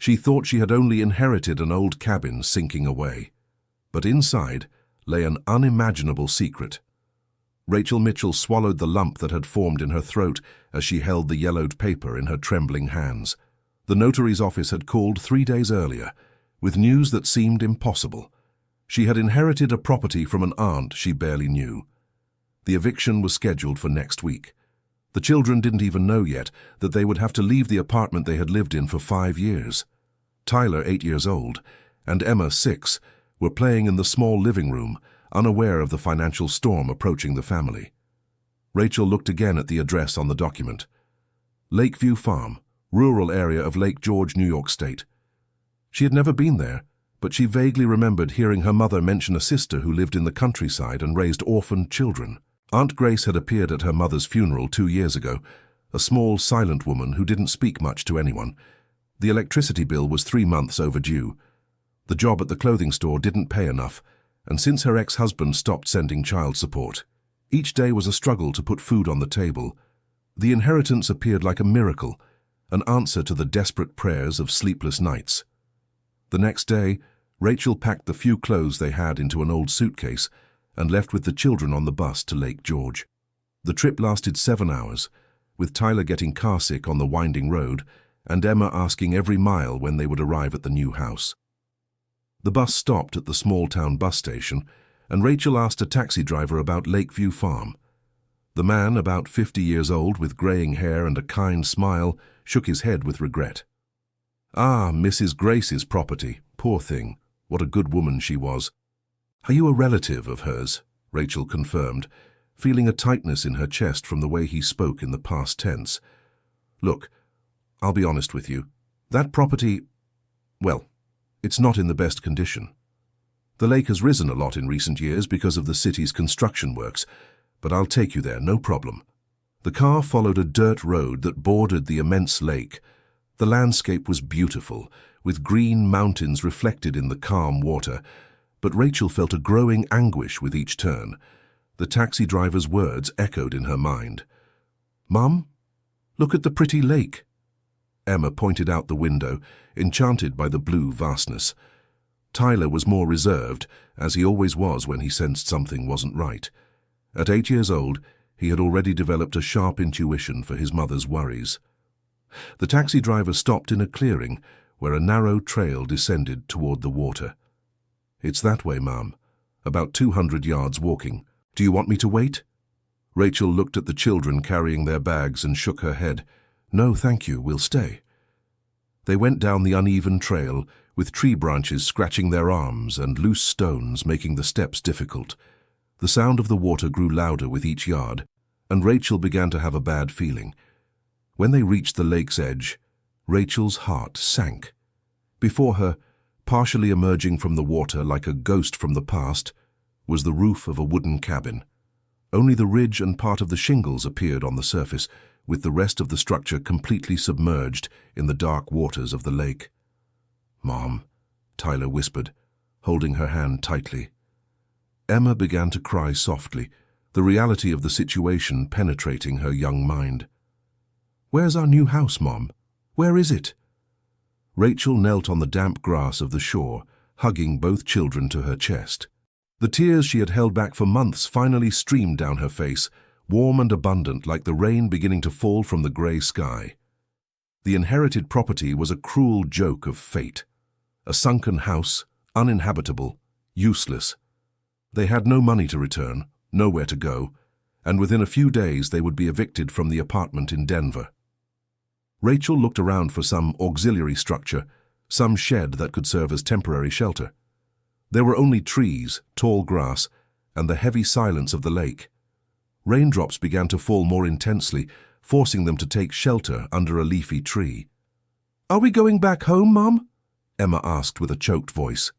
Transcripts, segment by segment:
She thought she had only inherited an old cabin sinking away, but inside lay an unimaginable secret. Rachel Mitchell swallowed the lump that had formed in her throat as she held the yellowed paper in her trembling hands. The notary's office had called 3 days earlier, with news that seemed impossible. She had inherited a property from an aunt she barely knew. The eviction was scheduled for next week. The children didn't even know yet that they would have to leave the apartment they had lived in for 5 years. Tyler, 8 years old, and Emma, 6, were playing in the small living room, unaware of the financial storm approaching the family. Rachel looked again at the address on the document. Lakeview Farm, rural area of Lake George, New York State. She had never been there, but she vaguely remembered hearing her mother mention a sister who lived in the countryside and raised orphaned children. Aunt Grace had appeared at her mother's funeral 2 years ago, a small, silent woman who didn't speak much to anyone. The electricity bill was 3 months overdue. The job at the clothing store didn't pay enough, and since her ex-husband stopped sending child support, each day was a struggle to put food on the table. The inheritance appeared like a miracle, an answer to the desperate prayers of sleepless nights. The next day, Rachel packed the few clothes they had into an old suitcase and left with the children on the bus to Lake George. The trip lasted 7 hours, with Tyler getting carsick on the winding road and Emma asking every mile when they would arrive at the new house. The bus stopped at the small-town bus station, and Rachel asked a taxi driver about Lakeview Farm. The man, about 50 years old, with graying hair and a kind smile, shook his head with regret. "Ah, Mrs. Grace's property. Poor thing. What a good woman she was." "Are you a relative of hers?" Rachel confirmed, feeling a tightness in her chest from the way he spoke in the past tense. "Look, I'll be honest with you. That property, well, it's not in the best condition. The lake has risen a lot in recent years because of the city's construction works, but I'll take you there, no problem." The car followed a dirt road that bordered the immense lake. The landscape was beautiful, with green mountains reflected in the calm water, but Rachel felt a growing anguish with each turn. The taxi driver's words echoed in her mind. "Mum, look at the pretty lake." Emma pointed out the window, enchanted by the blue vastness. Tyler was more reserved, as he always was when he sensed something wasn't right. At 8 years old, he had already developed a sharp intuition for his mother's worries. The taxi driver stopped in a clearing where a narrow trail descended toward the water. "It's that way, Mum. About 200 yards walking. Do you want me to wait?" Rachel looked at the children carrying their bags and shook her head. "No, thank you, we'll stay." They went down the uneven trail, with tree branches scratching their arms and loose stones making the steps difficult. The sound of the water grew louder with each yard, and Rachel began to have a bad feeling. When they reached the lake's edge, Rachel's heart sank. Before her, partially emerging from the water like a ghost from the past, was the roof of a wooden cabin. Only the ridge and part of the shingles appeared on the surface, with the rest of the structure completely submerged in the dark waters of the lake. "Mom," Tyler whispered, holding her hand tightly. Emma began to cry softly, the reality of the situation penetrating her young mind. "Where's our new house, Mom? Where is it?" Rachel knelt on the damp grass of the shore, hugging both children to her chest. The tears she had held back for months finally streamed down her face, warm and abundant like the rain beginning to fall from the grey sky. The inherited property was a cruel joke of fate. A sunken house, uninhabitable, useless. They had no money to return, nowhere to go, and within a few days they would be evicted from the apartment in Denver. Rachel looked around for some auxiliary structure, some shed that could serve as temporary shelter. There were only trees, tall grass, and the heavy silence of the lake. Raindrops began to fall more intensely, forcing them to take shelter under a leafy tree. "Are we going back home, Mum?" Emma asked with a choked voice.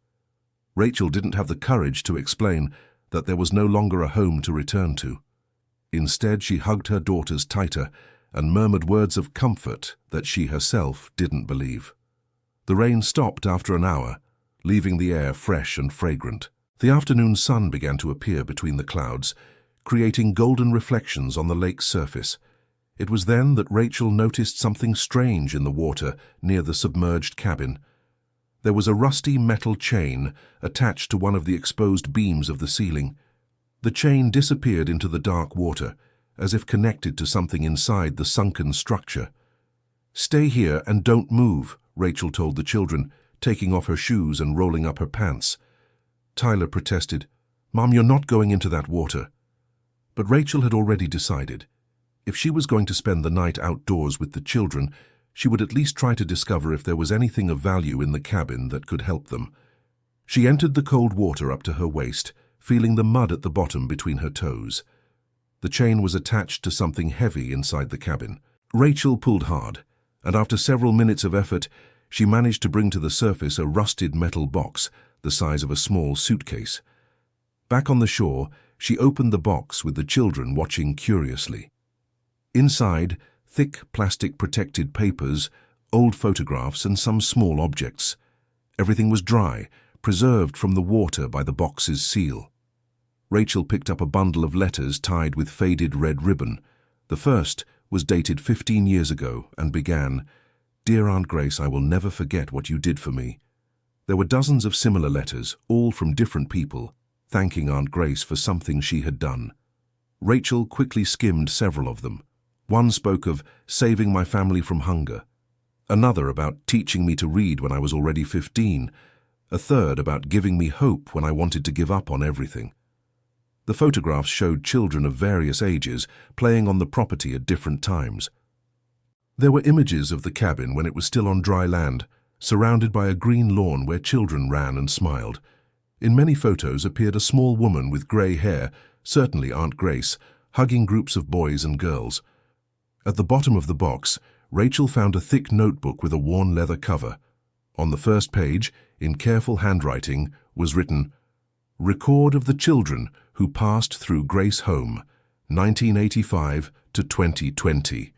Rachel didn't have the courage to explain that there was no longer a home to return to. Instead, she hugged her daughters tighter and murmured words of comfort that she herself didn't believe. The rain stopped after an hour, leaving the air fresh and fragrant. The afternoon sun began to appear between the clouds, creating golden reflections on the lake's surface. It was then that Rachel noticed something strange in the water near the submerged cabin. There was a rusty metal chain attached to one of the exposed beams of the ceiling. The chain disappeared into the dark water, as if connected to something inside the sunken structure. "Stay here and don't move," Rachel told the children, taking off her shoes and rolling up her pants. Tyler protested, "Mom, you're not going into that water." But Rachel had already decided. If she was going to spend the night outdoors with the children, she would at least try to discover if there was anything of value in the cabin that could help them. She entered the cold water up to her waist, feeling the mud at the bottom between her toes. The chain was attached to something heavy inside the cabin. Rachel pulled hard, and after several minutes of effort, she managed to bring to the surface a rusted metal box the size of a small suitcase. Back on the shore, she opened the box with the children watching curiously. Inside, thick plastic-protected papers, old photographs, and some small objects. Everything was dry, preserved from the water by the box's seal. Rachel picked up a bundle of letters tied with faded red ribbon. The first was dated 15 years ago and began, "Dear Aunt Grace, I will never forget what you did for me." There were dozens of similar letters, all from different people, thanking Aunt Grace for something she had done. Rachel quickly skimmed several of them. One spoke of saving my family from hunger, another about teaching me to read when I was already 15, a third about giving me hope when I wanted to give up on everything. The photographs showed children of various ages playing on the property at different times. There were images of the cabin when it was still on dry land, surrounded by a green lawn where children ran and smiled. In many photos appeared a small woman with grey hair, certainly Aunt Grace, hugging groups of boys and girls. At the bottom of the box, Rachel found a thick notebook with a worn leather cover. On the first page, in careful handwriting, was written, "Record of the children who passed through Grace Home, 1985 to 2020.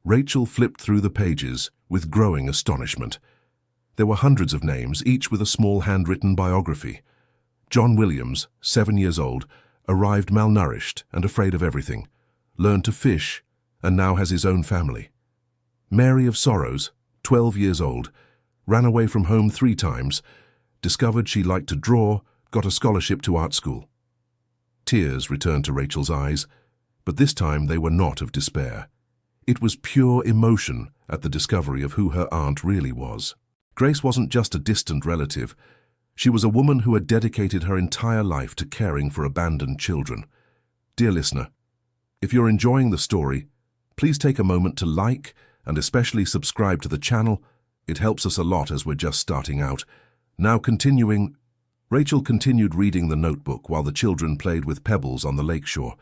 Rachel flipped through the pages with growing astonishment. There were hundreds of names, each with a small handwritten biography. John Williams, 7 years old, arrived malnourished and afraid of everything, learned to fish, and now has his own family. Mary of Sorrows, 12 years old, ran away from home 3 times, discovered she liked to draw, got a scholarship to art school." Tears returned to Rachel's eyes, but this time they were not of despair. It was pure emotion at the discovery of who her aunt really was. Grace wasn't just a distant relative. She was a woman who had dedicated her entire life to caring for abandoned children. Dear listener, if you're enjoying the story, please take a moment to like and especially subscribe to the channel. It helps us a lot as we're just starting out. Now continuing, Rachel continued reading the notebook while the children played with pebbles on the lakeshore.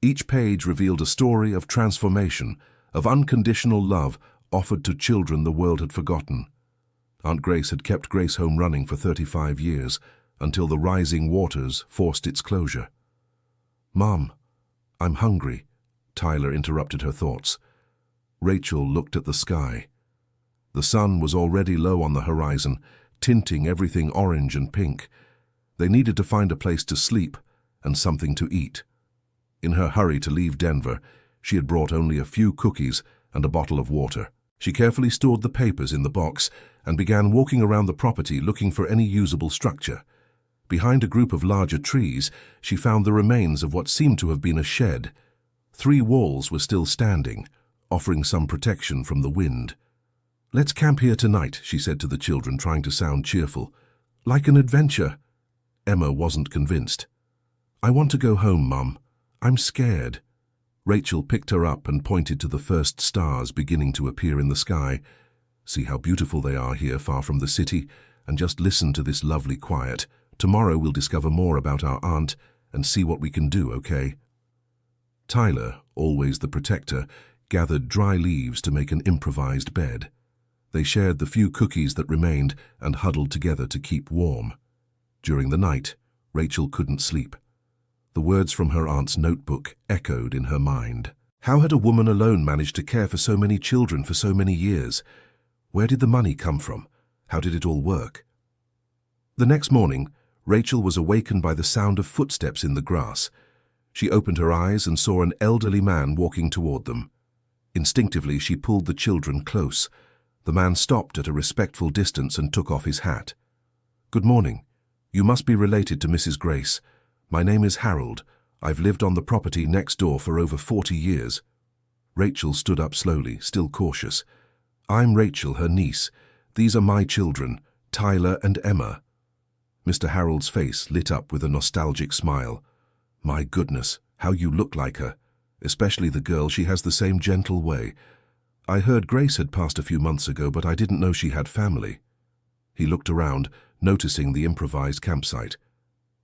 Each page revealed a story of transformation, of unconditional love offered to children the world had forgotten. Aunt Grace had kept Grace Home running for 35 years, until the rising waters forced its closure. "Mom, I'm hungry," Tyler interrupted her thoughts. Rachel looked at the sky. The sun was already low on the horizon, tinting everything orange and pink. They needed to find a place to sleep and something to eat. In her hurry to leave Denver, she had brought only a few cookies and a bottle of water. She carefully stored the papers in the box and began walking around the property looking for any usable structure. Behind a group of larger trees, she found the remains of what seemed to have been a shed. 3 walls were still standing, offering some protection from the wind. "Let's camp here tonight," she said to the children, trying to sound cheerful. "Like an adventure." Emma wasn't convinced. "I want to go home, Mum. I'm scared." Rachel picked her up and pointed to the first stars beginning to appear in the sky. "See how beautiful they are here far from the city, and just listen to this lovely quiet. Tomorrow we'll discover more about our aunt and see what we can do, okay?" Tyler, always the protector, gathered dry leaves to make an improvised bed. They shared the few cookies that remained and huddled together to keep warm. During the night, Rachel couldn't sleep. The words from her aunt's notebook echoed in her mind. How had a woman alone managed to care for so many children for so many years? Where did the money come from? How did it all work? The next morning, Rachel was awakened by the sound of footsteps in the grass. She opened her eyes and saw an elderly man walking toward them. Instinctively, she pulled the children close. The man stopped at a respectful distance and took off his hat. "Good morning. You must be related to Mrs. Grace. My name is Harold. I've lived on the property next door for over 40 years. Rachel stood up slowly, still cautious. "I'm Rachel, her niece. These are my children, Tyler and Emma." Mr. Harold's face lit up with a nostalgic smile. "My goodness, how you look like her. Especially the girl, she has the same gentle way. I heard Grace had passed a few months ago, but I didn't know she had family." He looked around, noticing the improvised campsite.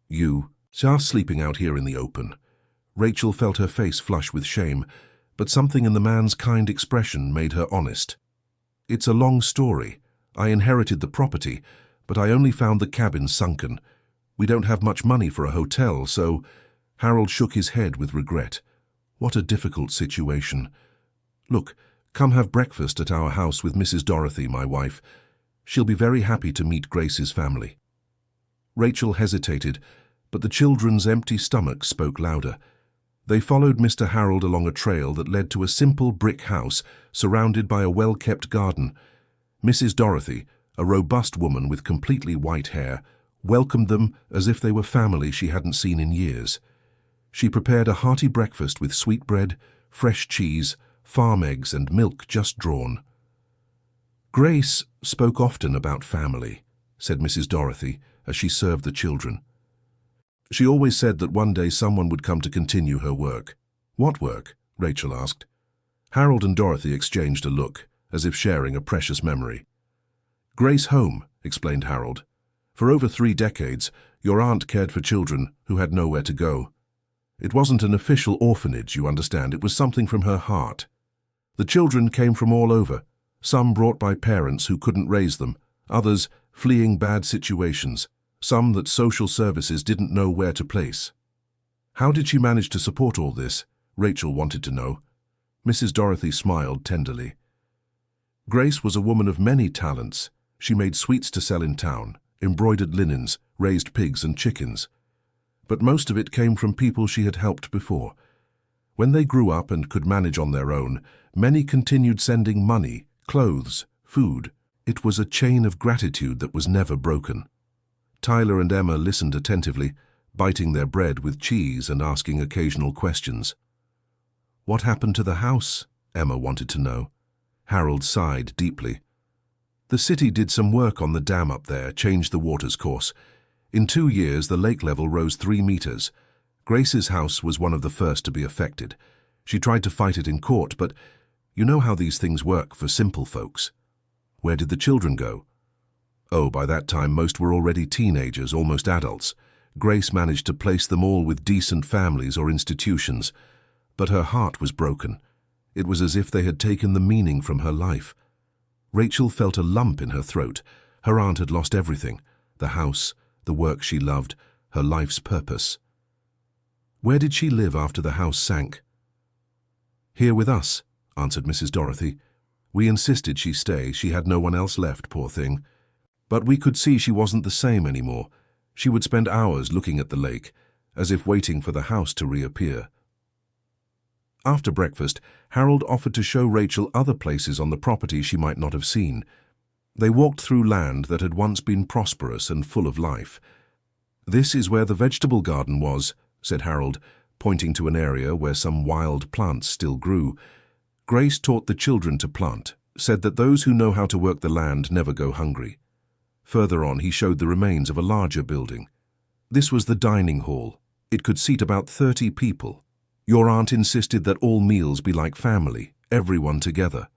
"You, just sleeping out here in the open." Rachel felt her face flush with shame, but something in the man's kind expression made her honest. "It's a long story. I inherited the property, but I only found the cabin sunken. We don't have much money for a hotel, so—" Harold shook his head with regret. "What a difficult situation. Look, come have breakfast at our house with Mrs. Dorothy, my wife. She'll be very happy to meet Grace's family." Rachel hesitated, but the children's empty stomachs spoke louder. They followed Mr. Harold along a trail that led to a simple brick house surrounded by a well-kept garden. Mrs. Dorothy, a robust woman with completely white hair, welcomed them as if they were family she hadn't seen in years. She prepared a hearty breakfast with sweetbread, fresh cheese, farm eggs and milk just drawn. "Grace spoke often about family," said Mrs. Dorothy as she served the children. "She always said that one day someone would come to continue her work." "What work?" Rachel asked. Harold and Dorothy exchanged a look, as if sharing a precious memory. "Grace Home," explained Harold. "For over 3 decades, your aunt cared for children who had nowhere to go. It wasn't an official orphanage, you understand, it was something from her heart. The children came from all over, some brought by parents who couldn't raise them, others fleeing bad situations, some that social services didn't know where to place." "How did she manage to support all this?" Rachel wanted to know. Mrs. Dorothy smiled tenderly. "Grace was a woman of many talents. She made sweets to sell in town, embroidered linens, raised pigs and chickens. But most of it came from people she had helped before. When they grew up and could manage on their own, many continued sending money, clothes, food. It was a chain of gratitude that was never broken." Tyler and Emma listened attentively, biting their bread with cheese and asking occasional questions. "What happened to the house?" Emma wanted to know. Harold sighed deeply. "The city did some work on the dam up there, changed the water's course. In 2 years, the lake level rose 3 meters. Grace's house was one of the first to be affected. She tried to fight it in court, but you know how these things work for simple folks." "Where did the children go?" "Oh, by that time, most were already teenagers, almost adults. Grace managed to place them all with decent families or institutions. But her heart was broken. It was as if they had taken the meaning from her life." Rachel felt a lump in her throat. Her aunt had lost everything: the house, the work she loved, her life's purpose. "Where did she live after the house sank?" "Here with us," answered Mrs. Dorothy. "We insisted she stay. She had no one else left, poor thing. But we could see she wasn't the same anymore. She would spend hours looking at the lake, as if waiting for the house to reappear." After breakfast, Harold offered to show Rachel other places on the property she might not have seen. They walked through land that had once been prosperous and full of life. "This is where the vegetable garden was," said Harold, pointing to an area where some wild plants still grew. "Grace taught the children to plant, said that those who know how to work the land never go hungry." Further on, he showed the remains of a larger building. "This was the dining hall. It could seat about 30 people. Your aunt insisted that all meals be like family, everyone together."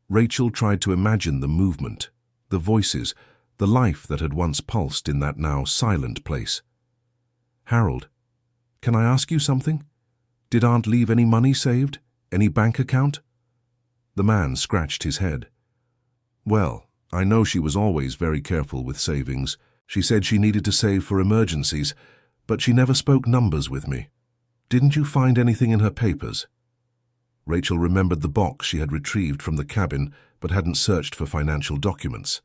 Rachel tried to imagine the movement, the voices, the life that had once pulsed in that now silent place. "Harold, can I ask you something? Did Aunt leave any money saved? Any bank account?" The man scratched his head. "Well, I know she was always very careful with savings. She said she needed to save for emergencies, but she never spoke numbers with me. Didn't you find anything in her papers?" Rachel remembered the box she had retrieved from the cabin but hadn't searched for financial documents.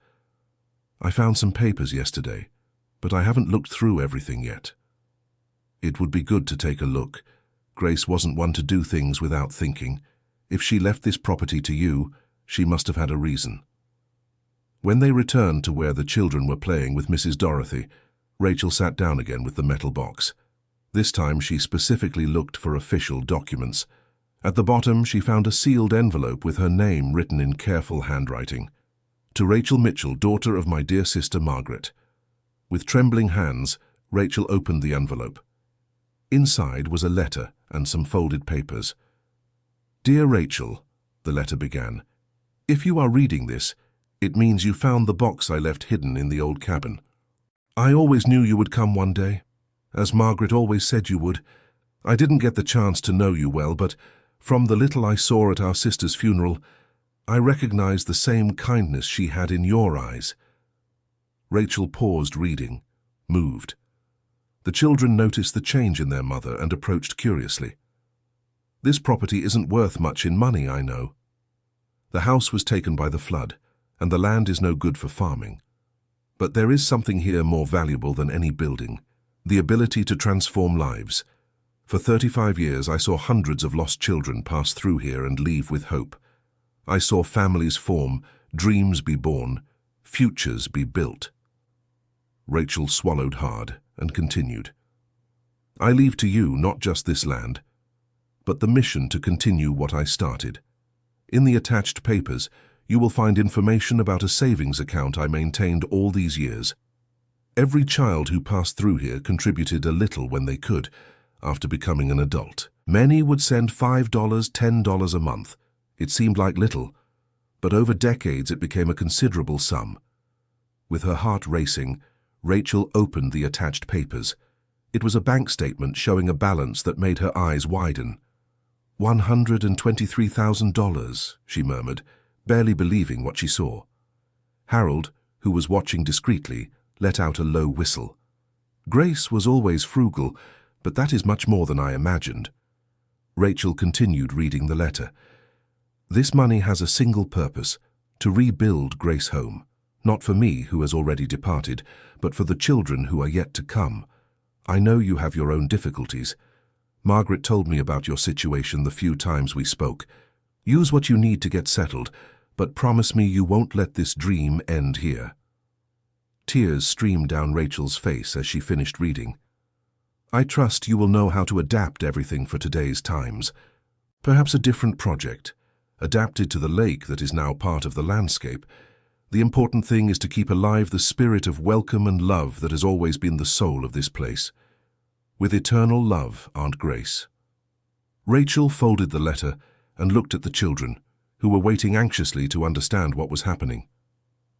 "I found some papers yesterday, but I haven't looked through everything yet." It would be good to take a look. Grace wasn't one to do things without thinking. If she left this property to you, she must have had a reason. When they returned to where the children were playing with Mrs. Dorothy, Rachel sat down again with the metal box. This time she specifically looked for official documents. At the bottom she found a sealed envelope with her name written in careful handwriting. To Rachel Mitchell, daughter of my dear sister Margaret. With trembling hands, Rachel opened the envelope. Inside was a letter and some folded papers. Dear Rachel, the letter began, if you are reading this, it means you found the box I left hidden in the old cabin. I always knew you would come one day, as Margaret always said you would. I didn't get the chance to know you well, but from the little I saw at our sister's funeral, I recognized the same kindness she had in your eyes. Rachel paused reading, moved. The children noticed the change in their mother and approached curiously. This property isn't worth much in money, I know. The house was taken by the flood, and the land is no good for farming. But there is something here more valuable than any building, the ability to transform lives. For 35 years I saw hundreds of lost children pass through here and leave with hope. I saw families form, dreams be born, futures be built. Rachel swallowed hard and continued. I leave to you not just this land, but the mission to continue what I started. In the attached papers, you will find information about a savings account I maintained all these years. Every child who passed through here contributed a little when they could, after becoming an adult. Many would send $5, $10 a month. It seemed like little, but over decades it became a considerable sum. With her heart racing, Rachel opened the attached papers. It was a bank statement showing a balance that made her eyes widen. $123,000, she murmured, barely believing what she saw. Harold, who was watching discreetly, let out a low whistle. Grace was always frugal, but that is much more than I imagined. Rachel continued reading the letter. This money has a single purpose, to rebuild Grace home. Not for me, who has already departed, but for the children who are yet to come. I know you have your own difficulties. Margaret told me about your situation the few times we spoke. Use what you need to get settled, but promise me you won't let this dream end here. Tears streamed down Rachel's face as she finished reading. I trust you will know how to adapt everything for today's times. Perhaps a different project, adapted to the lake that is now part of the landscape. The important thing is to keep alive the spirit of welcome and love that has always been the soul of this place. With eternal love, Aunt Grace. Rachel folded the letter and looked at the children, who were waiting anxiously to understand what was happening.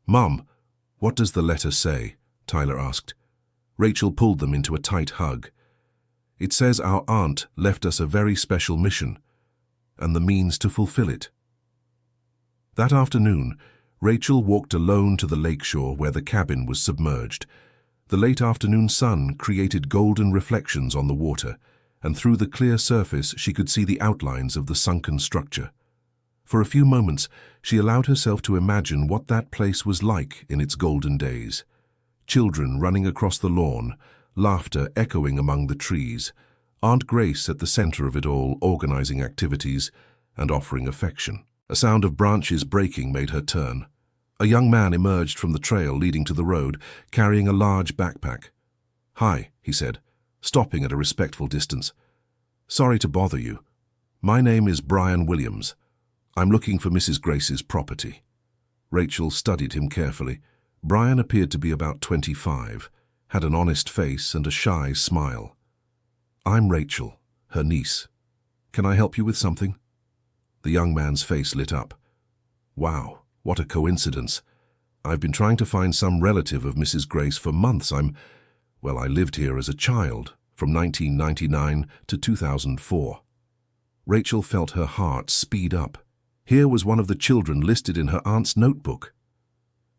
Mom, what does the letter say? Tyler asked. Rachel pulled them into a tight hug. It says our aunt left us a very special mission, and the means to fulfill it. That afternoon, Rachel walked alone to the lakeshore where the cabin was submerged. The late afternoon sun created golden reflections on the water, and through the clear surface she could see the outlines of the sunken structure. For a few moments, she allowed herself to imagine what that place was like in its golden days. Children running across the lawn, laughter echoing among the trees, Aunt Grace at the center of it all, organizing activities and offering affection. A sound of branches breaking made her turn. A young man emerged from the trail leading to the road, carrying a large backpack. Hi, he said, stopping at a respectful distance. Sorry to bother you. My name is Brian Williams. I'm looking for Mrs. Grace's property. Rachel studied him carefully. Brian appeared to be about 25, had an honest face and a shy smile. I'm Rachel, her niece. Can I help you with something? The young man's face lit up. Wow, what a coincidence. I've been trying to find some relative of Mrs. Grace for months. I lived here as a child, from 1999 to 2004. Rachel felt her heart speed up. Here was one of the children listed in her aunt's notebook.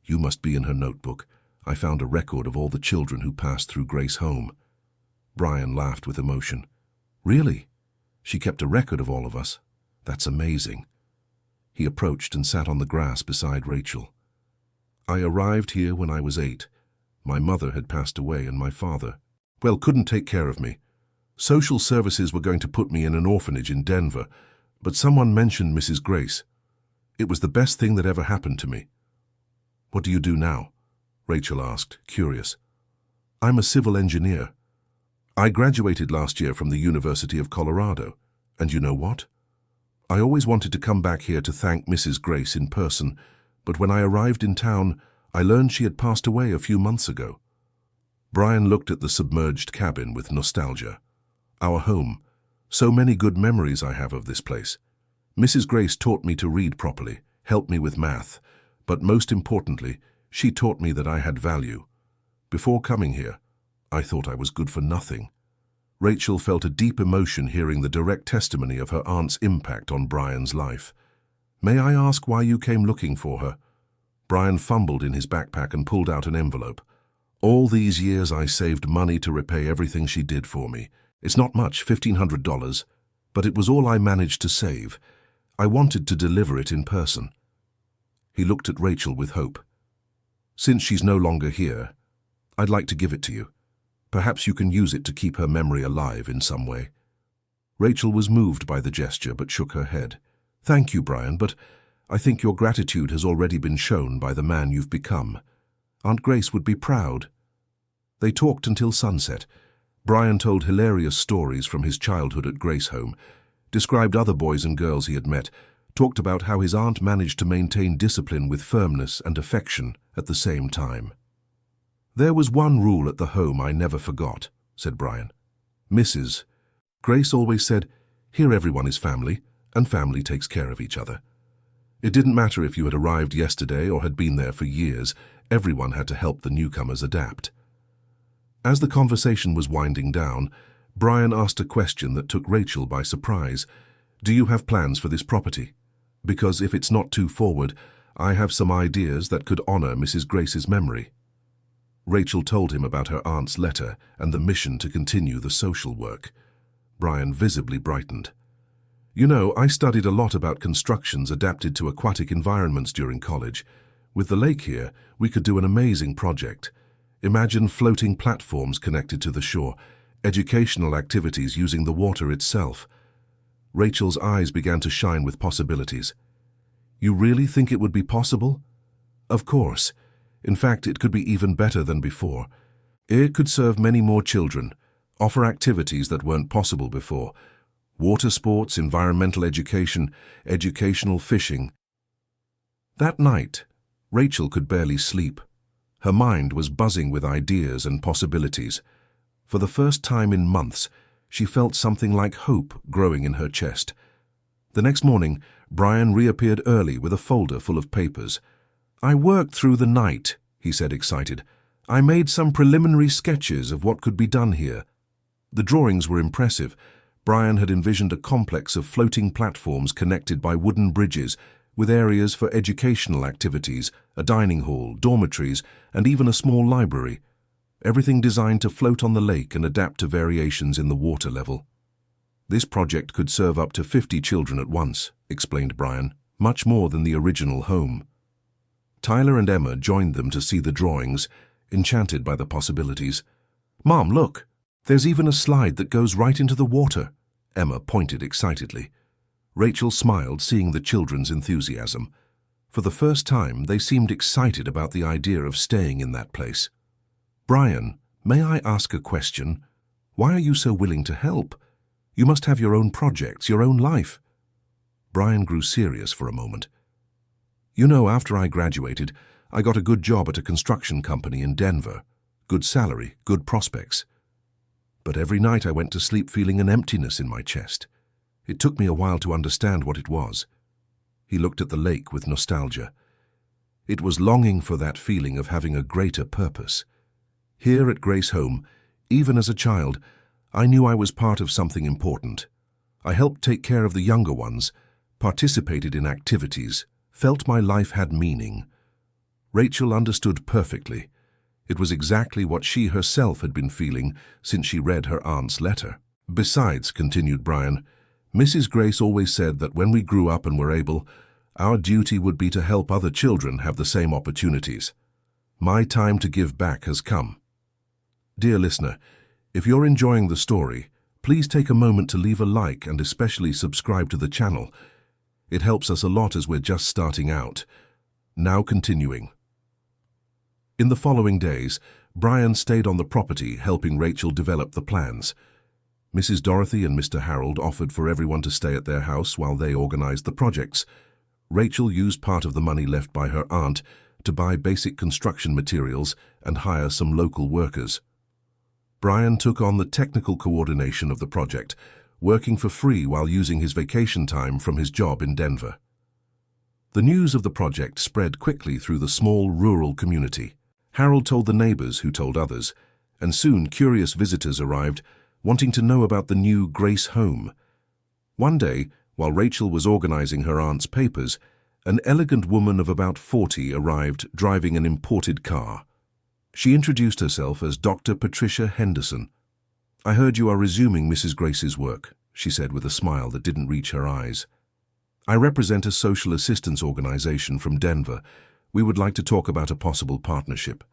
You must be in her notebook. I found a record of all the children who passed through Grace home. Brian laughed with emotion. Really? She kept a record of all of us. That's amazing. He approached and sat on the grass beside Rachel. I arrived here when I was 8. My mother had passed away and my father, couldn't take care of me. Social services were going to put me in an orphanage in Denver, But someone mentioned Mrs. Grace. It was the best thing that ever happened to me. What do you do now? Rachel asked, curious. I'm a civil engineer. I graduated last year from the University of Colorado. And you know what? I always wanted to come back here to thank Mrs. Grace in person, but when I arrived in town, I learned she had passed away a few months ago. Brian looked at the submerged cabin with nostalgia. Our home. So many good memories I have of this place. Mrs. Grace taught me to read properly, helped me with math, but most importantly, she taught me that I had value. Before coming here, I thought I was good for nothing. Rachel felt a deep emotion hearing the direct testimony of her aunt's impact on Brian's life. May I ask why you came looking for her? Brian fumbled in his backpack and pulled out an envelope. All these years I saved money to repay everything she did for me. It's not much, $1,500, but it was all I managed to save. I wanted to deliver it in person. He looked at Rachel with hope. Since she's no longer here, I'd like to give it to you. Perhaps you can use it to keep her memory alive in some way. Rachel was moved by the gesture but shook her head. Thank you, Brian, but I think your gratitude has already been shown by the man you've become. Aunt Grace would be proud. They talked until sunset. Brian told hilarious stories from his childhood at Grace Home, described other boys and girls he had met, talked about how his aunt managed to maintain discipline with firmness and affection at the same time. There was one rule at the home I never forgot, said Brian. Mrs. Grace always said, here everyone is family, and family takes care of each other. It didn't matter if you had arrived yesterday or had been there for years, everyone had to help the newcomers adapt. As the conversation was winding down, Brian asked a question that took Rachel by surprise. Do you have plans for this property? Because if it's not too forward, I have some ideas that could honor Mrs. Grace's memory. Rachel told him about her aunt's letter and the mission to continue the social work. Brian visibly brightened. You know, I studied a lot about constructions adapted to aquatic environments during college. With the lake here, we could do an amazing project. Imagine floating platforms connected to the shore, educational activities using the water itself. Rachel's eyes began to shine with possibilities. You really think it would be possible? Of course. In fact, it could be even better than before. It could serve many more children, offer activities that weren't possible before. Water sports, environmental education, educational fishing. That night, Rachel could barely sleep. Her mind was buzzing with ideas and possibilities. For the first time in months, she felt something like hope growing in her chest. The next morning, Brian reappeared early with a folder full of papers. I worked through the night, he said, excited. I made some preliminary sketches of what could be done here. The drawings were impressive. Brian had envisioned a complex of floating platforms connected by wooden bridges, with areas for educational activities, a dining hall, dormitories, and even a small library. Everything designed to float on the lake and adapt to variations in the water level. This project could serve up to 50 children at once, explained Brian, much more than the original home. Tyler and Emma joined them to see the drawings, enchanted by the possibilities. Mom, look! There's even a slide that goes right into the water, Emma pointed excitedly. Rachel smiled, seeing the children's enthusiasm. For the first time, they seemed excited about the idea of staying in that place. Brian, may I ask a question? Why are you so willing to help? You must have your own projects, your own life. Brian grew serious for a moment. You know, after I graduated, I got a good job at a construction company in Denver. Good salary, good prospects. But every night I went to sleep feeling an emptiness in my chest. It took me a while to understand what it was. He looked at the lake with nostalgia. It was longing for that feeling of having a greater purpose. Here at Grace Home, even as a child, I knew I was part of something important. I helped take care of the younger ones, participated in activities, felt my life had meaning. Rachel understood perfectly. It was exactly what she herself had been feeling since she read her aunt's letter. Besides, continued Brian, Mrs. Grace always said that when we grew up and were able, our duty would be to help other children have the same opportunities. My time to give back has come. Dear listener, if you're enjoying the story, Please take a moment to leave a like and especially subscribe to the channel. It helps us a lot as we're just starting out. Now continuing. In the following days, Brian stayed on the property helping Rachel develop the plans. Mrs. Dorothy and Mr. Harold offered for everyone to stay at their house while they organized the projects. Rachel used part of the money left by her aunt to buy basic construction materials and hire some local workers. Brian took on the technical coordination of the project, working for free while using his vacation time from his job in Denver. The news of the project spread quickly through the small rural community. Harold told the neighbors who told others, and soon curious visitors arrived, wanting to know about the new Grace home. One day, while Rachel was organizing her aunt's papers, an elegant woman of about 40 arrived driving an imported car. She introduced herself as Dr. Patricia Henderson. "I heard you are resuming Mrs. Grace's work," she said with a smile that didn't reach her eyes. "I represent a social assistance organization from Denver. We would like to talk about a possible partnership."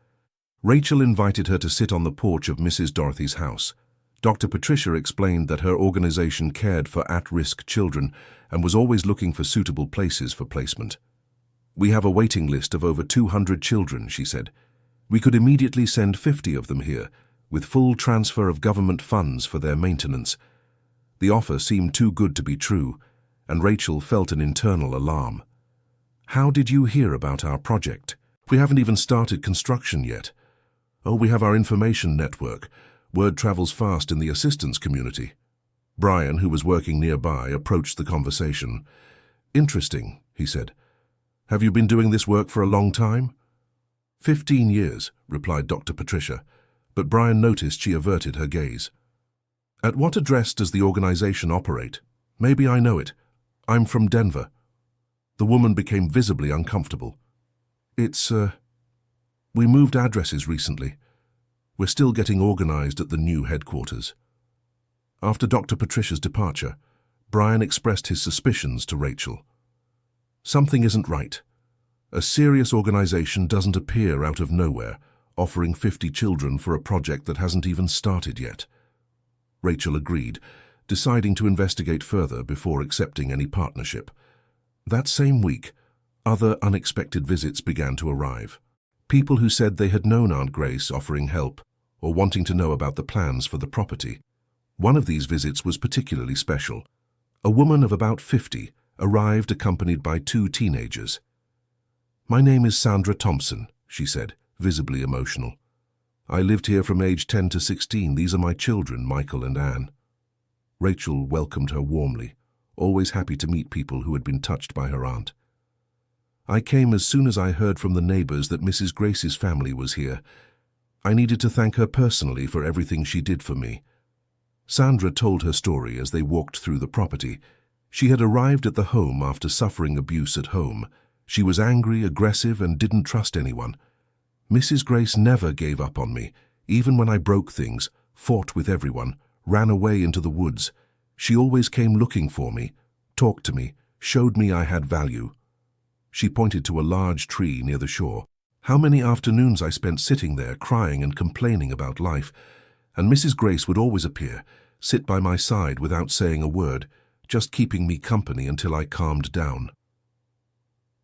Rachel invited her to sit on the porch of Mrs. Dorothy's house. Dr. Patricia explained that her organization cared for at-risk children and was always looking for suitable places for placement. "We have a waiting list of over 200 children," she said. "We could immediately send 50 of them here, with full transfer of government funds for their maintenance." The offer seemed too good to be true, and Rachel felt an internal alarm. "How did you hear about our project? We haven't even started construction yet." "Oh, we have our information network. Word travels fast in the assistance community." Brian, who was working nearby, approached the conversation. "Interesting," he said. "Have you been doing this work for a long time?" 15 years, replied Dr. Patricia, but Brian noticed she averted her gaze. "At what address does the organization operate? Maybe I know it. I'm from Denver." The woman became visibly uncomfortable. We moved addresses recently. We're still getting organized at the new headquarters." After Dr. Patricia's departure, Brian expressed his suspicions to Rachel. "Something isn't right. A serious organization doesn't appear out of nowhere, offering 50 children for a project that hasn't even started yet." Rachel agreed, deciding to investigate further before accepting any partnership. That same week, other unexpected visits began to arrive. People who said they had known Aunt Grace offering help or wanting to know about the plans for the property. One of these visits was particularly special. A woman of about 50 arrived accompanied by 2 teenagers. "My name is Sandra Thompson," she said, visibly emotional. "I lived here from age 10 to 16. These are my children, Michael and Anne." Rachel welcomed her warmly, always happy to meet people who had been touched by her aunt. "I came as soon as I heard from the neighbors that Mrs. Grace's family was here. I needed to thank her personally for everything she did for me." Sandra told her story as they walked through the property. She had arrived at the home after suffering abuse at home. She was angry, aggressive, and didn't trust anyone. "Mrs. Grace never gave up on me, even when I broke things, fought with everyone, ran away into the woods. She always came looking for me, talked to me, showed me I had value." She pointed to a large tree near the shore. "How many afternoons I spent sitting there crying and complaining about life, and Mrs. Grace would always appear, sit by my side without saying a word, just keeping me company until I calmed down."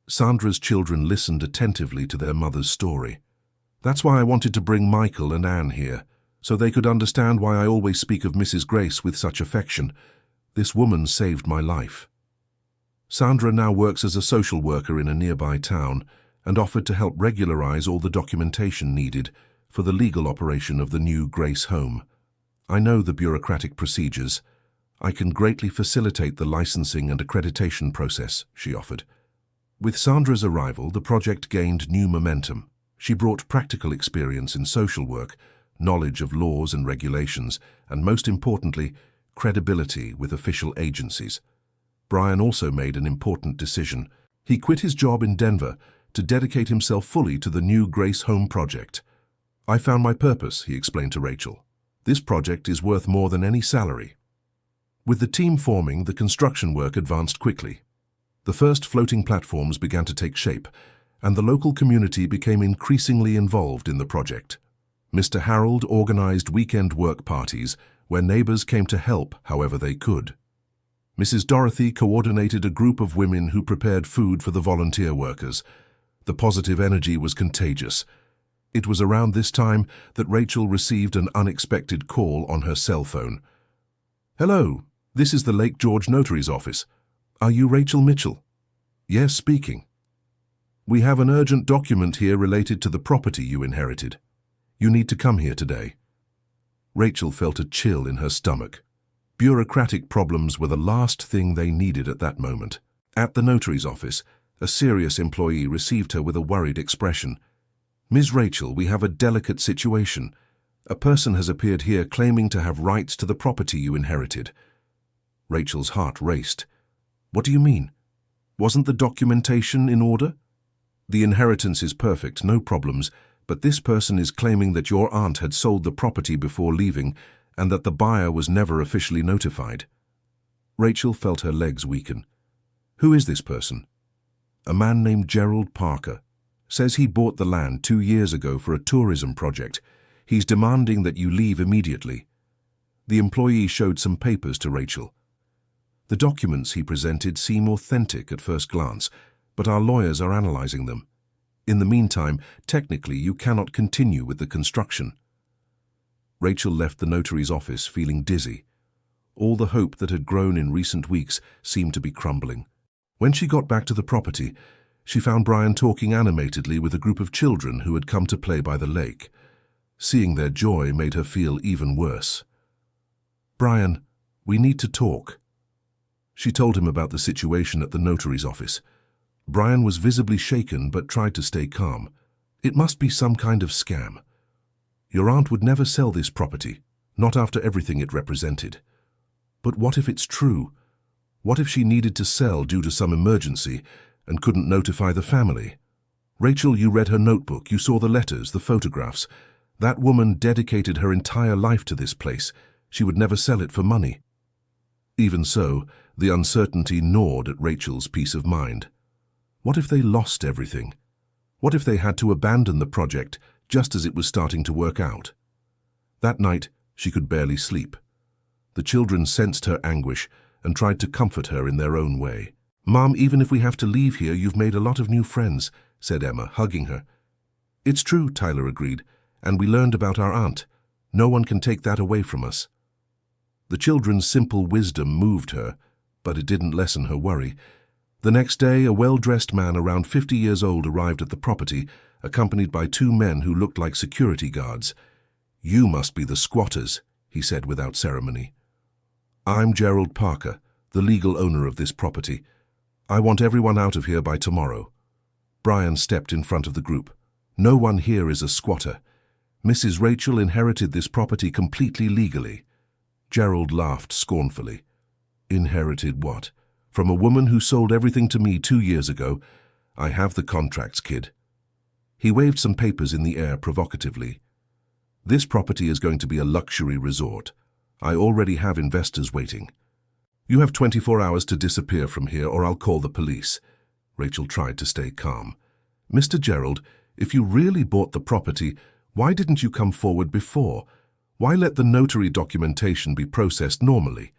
Sandra's children listened attentively to their mother's story. "That's why I wanted to bring Michael and Anne here, so they could understand why I always speak of Mrs. Grace with such affection. This woman saved my life." Sandra now works as a social worker in a nearby town and offered to help regularize all the documentation needed for the legal operation of the new Grace home. "I know the bureaucratic procedures. I can greatly facilitate the licensing and accreditation process," she offered. With Sandra's arrival, the project gained new momentum. She brought practical experience in social work, knowledge of laws and regulations, and most importantly, credibility with official agencies. Brian also made an important decision. He quit his job in Denver to dedicate himself fully to the new Grace home project. "I found my purpose," he explained to Rachel. "This project is worth more than any salary." With the team forming, the construction work advanced quickly. The first floating platforms began to take shape, and the local community became increasingly involved in the project. Mr. Harold organized weekend work parties where neighbors came to help however they could. Mrs. Dorothy coordinated a group of women who prepared food for the volunteer workers. The positive energy was contagious. It was around this time that Rachel received an unexpected call on her cell phone. "Hello, this is the Lake George Notary's office. Are you Rachel Mitchell?" "Yes, speaking." "We have an urgent document here related to the property you inherited. You need to come here today." Rachel felt a chill in her stomach. Bureaucratic problems were the last thing they needed at that moment. At the notary's office, a serious employee received her with a worried expression. "Ms. Rachel, we have a delicate situation. A person has appeared here claiming to have rights to the property you inherited." Rachel's heart raced. "What do you mean? Wasn't the documentation in order?" "The inheritance is perfect, no problems, but this person is claiming that your aunt had sold the property before leaving and that the buyer was never officially notified." Rachel felt her legs weaken. "Who is this person?" "A man named Gerald Parker. Says he bought the land 2 years ago for a tourism project. He's demanding that you leave immediately." The employee showed some papers to Rachel. "The documents he presented seem authentic at first glance, but our lawyers are analyzing them. In the meantime, technically you cannot continue with the construction." Rachel left the notary's office feeling dizzy. All the hope that had grown in recent weeks seemed to be crumbling. When she got back to the property, she found Brian talking animatedly with a group of children who had come to play by the lake. Seeing their joy made her feel even worse. "Brian, we need to talk." She told him about the situation at the notary's office. Brian was visibly shaken but tried to stay calm. "It must be some kind of scam. Your aunt would never sell this property, not after everything it represented. But what if it's true? What if she needed to sell due to some emergency and couldn't notify the family? Rachel, you read her notebook, you saw the letters, the photographs. That woman dedicated her entire life to this place. She would never sell it for money." Even so, the uncertainty gnawed at Rachel's peace of mind. What if they lost everything? What if they had to abandon the project just as it was starting to work out? That night, she could barely sleep. The children sensed her anguish and tried to comfort her in their own way. "Mom, even if we have to leave here, you've made a lot of new friends," said Emma, hugging her. "It's true," Tyler agreed, "and we learned about our aunt. No one can take that away from us." The children's simple wisdom moved her, but it didn't lessen her worry. The next day, a well-dressed man around 50 years old arrived at the property, accompanied by 2 men who looked like security guards. "You must be the squatters," he said without ceremony. "I'm Gerald Parker, the legal owner of this property. I want everyone out of here by tomorrow." Brian stepped in front of the group. "No one here is a squatter. Mrs. Rachel inherited this property completely legally." Gerald laughed scornfully. "Inherited what? From a woman who sold everything to me 2 years ago. I have the contracts, kid." He waved some papers in the air provocatively. "This property is going to be a luxury resort. I already have investors waiting. You have 24 hours to disappear from here or I'll call the police." Rachel tried to stay calm. "Mr. Gerald, if you really bought the property, why didn't you come forward before? Why let the notary documentation be processed normally?"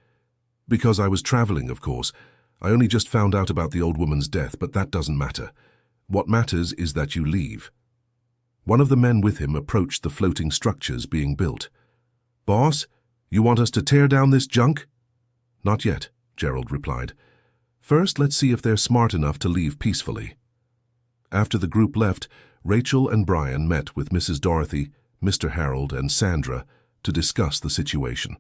"Because I was traveling, of course. I only just found out about the old woman's death, but that doesn't matter. What matters is that you leave." One of the men with him approached the floating structures being built. "Boss, you want us to tear down this junk?" "Not yet," Gerald replied. "First, let's see if they're smart enough to leave peacefully." After the group left, Rachel and Brian met with Mrs. Dorothy, Mr. Harold, and Sandra to discuss the situation.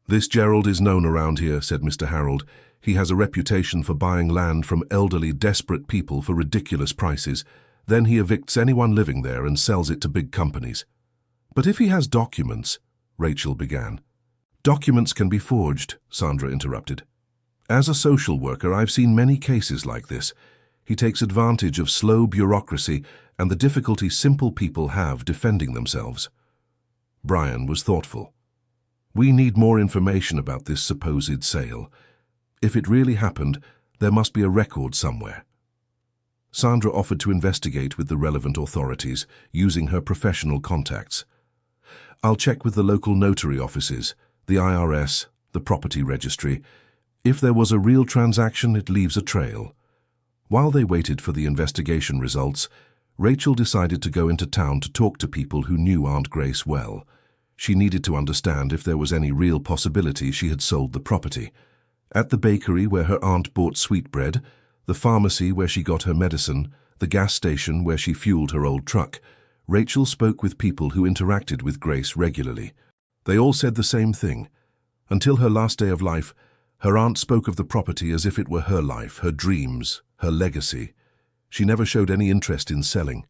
"This Gerald is known around here," said Mr. Harold. "He has a reputation for buying land from elderly, desperate people for ridiculous prices. Then he evicts anyone living there and sells it to big companies." "But if he has documents," Rachel began. "Documents can be forged," Sandra interrupted. "As a social worker, I've seen many cases like this. He takes advantage of slow bureaucracy and the difficulty simple people have defending themselves." Brian was thoughtful. "We need more information about this supposed sale. If it really happened, there must be a record somewhere." Sandra offered to investigate with the relevant authorities, using her professional contacts. I'll check with the local notary offices, the IRS, the property registry. If there was a real transaction, it leaves a trail." While they waited for the investigation results, Rachel decided to go into town to talk to people who knew Aunt Grace well. She needed to understand if there was any real possibility she had sold the property. At the bakery where her aunt bought sweetbread, the pharmacy where she got her medicine, the gas station where she fueled her old truck, Rachel spoke with people who interacted with Grace regularly. They all said the same thing. Until her last day of life, her aunt spoke of the property as if it were her life, her dreams, her legacy. She never showed any interest in selling.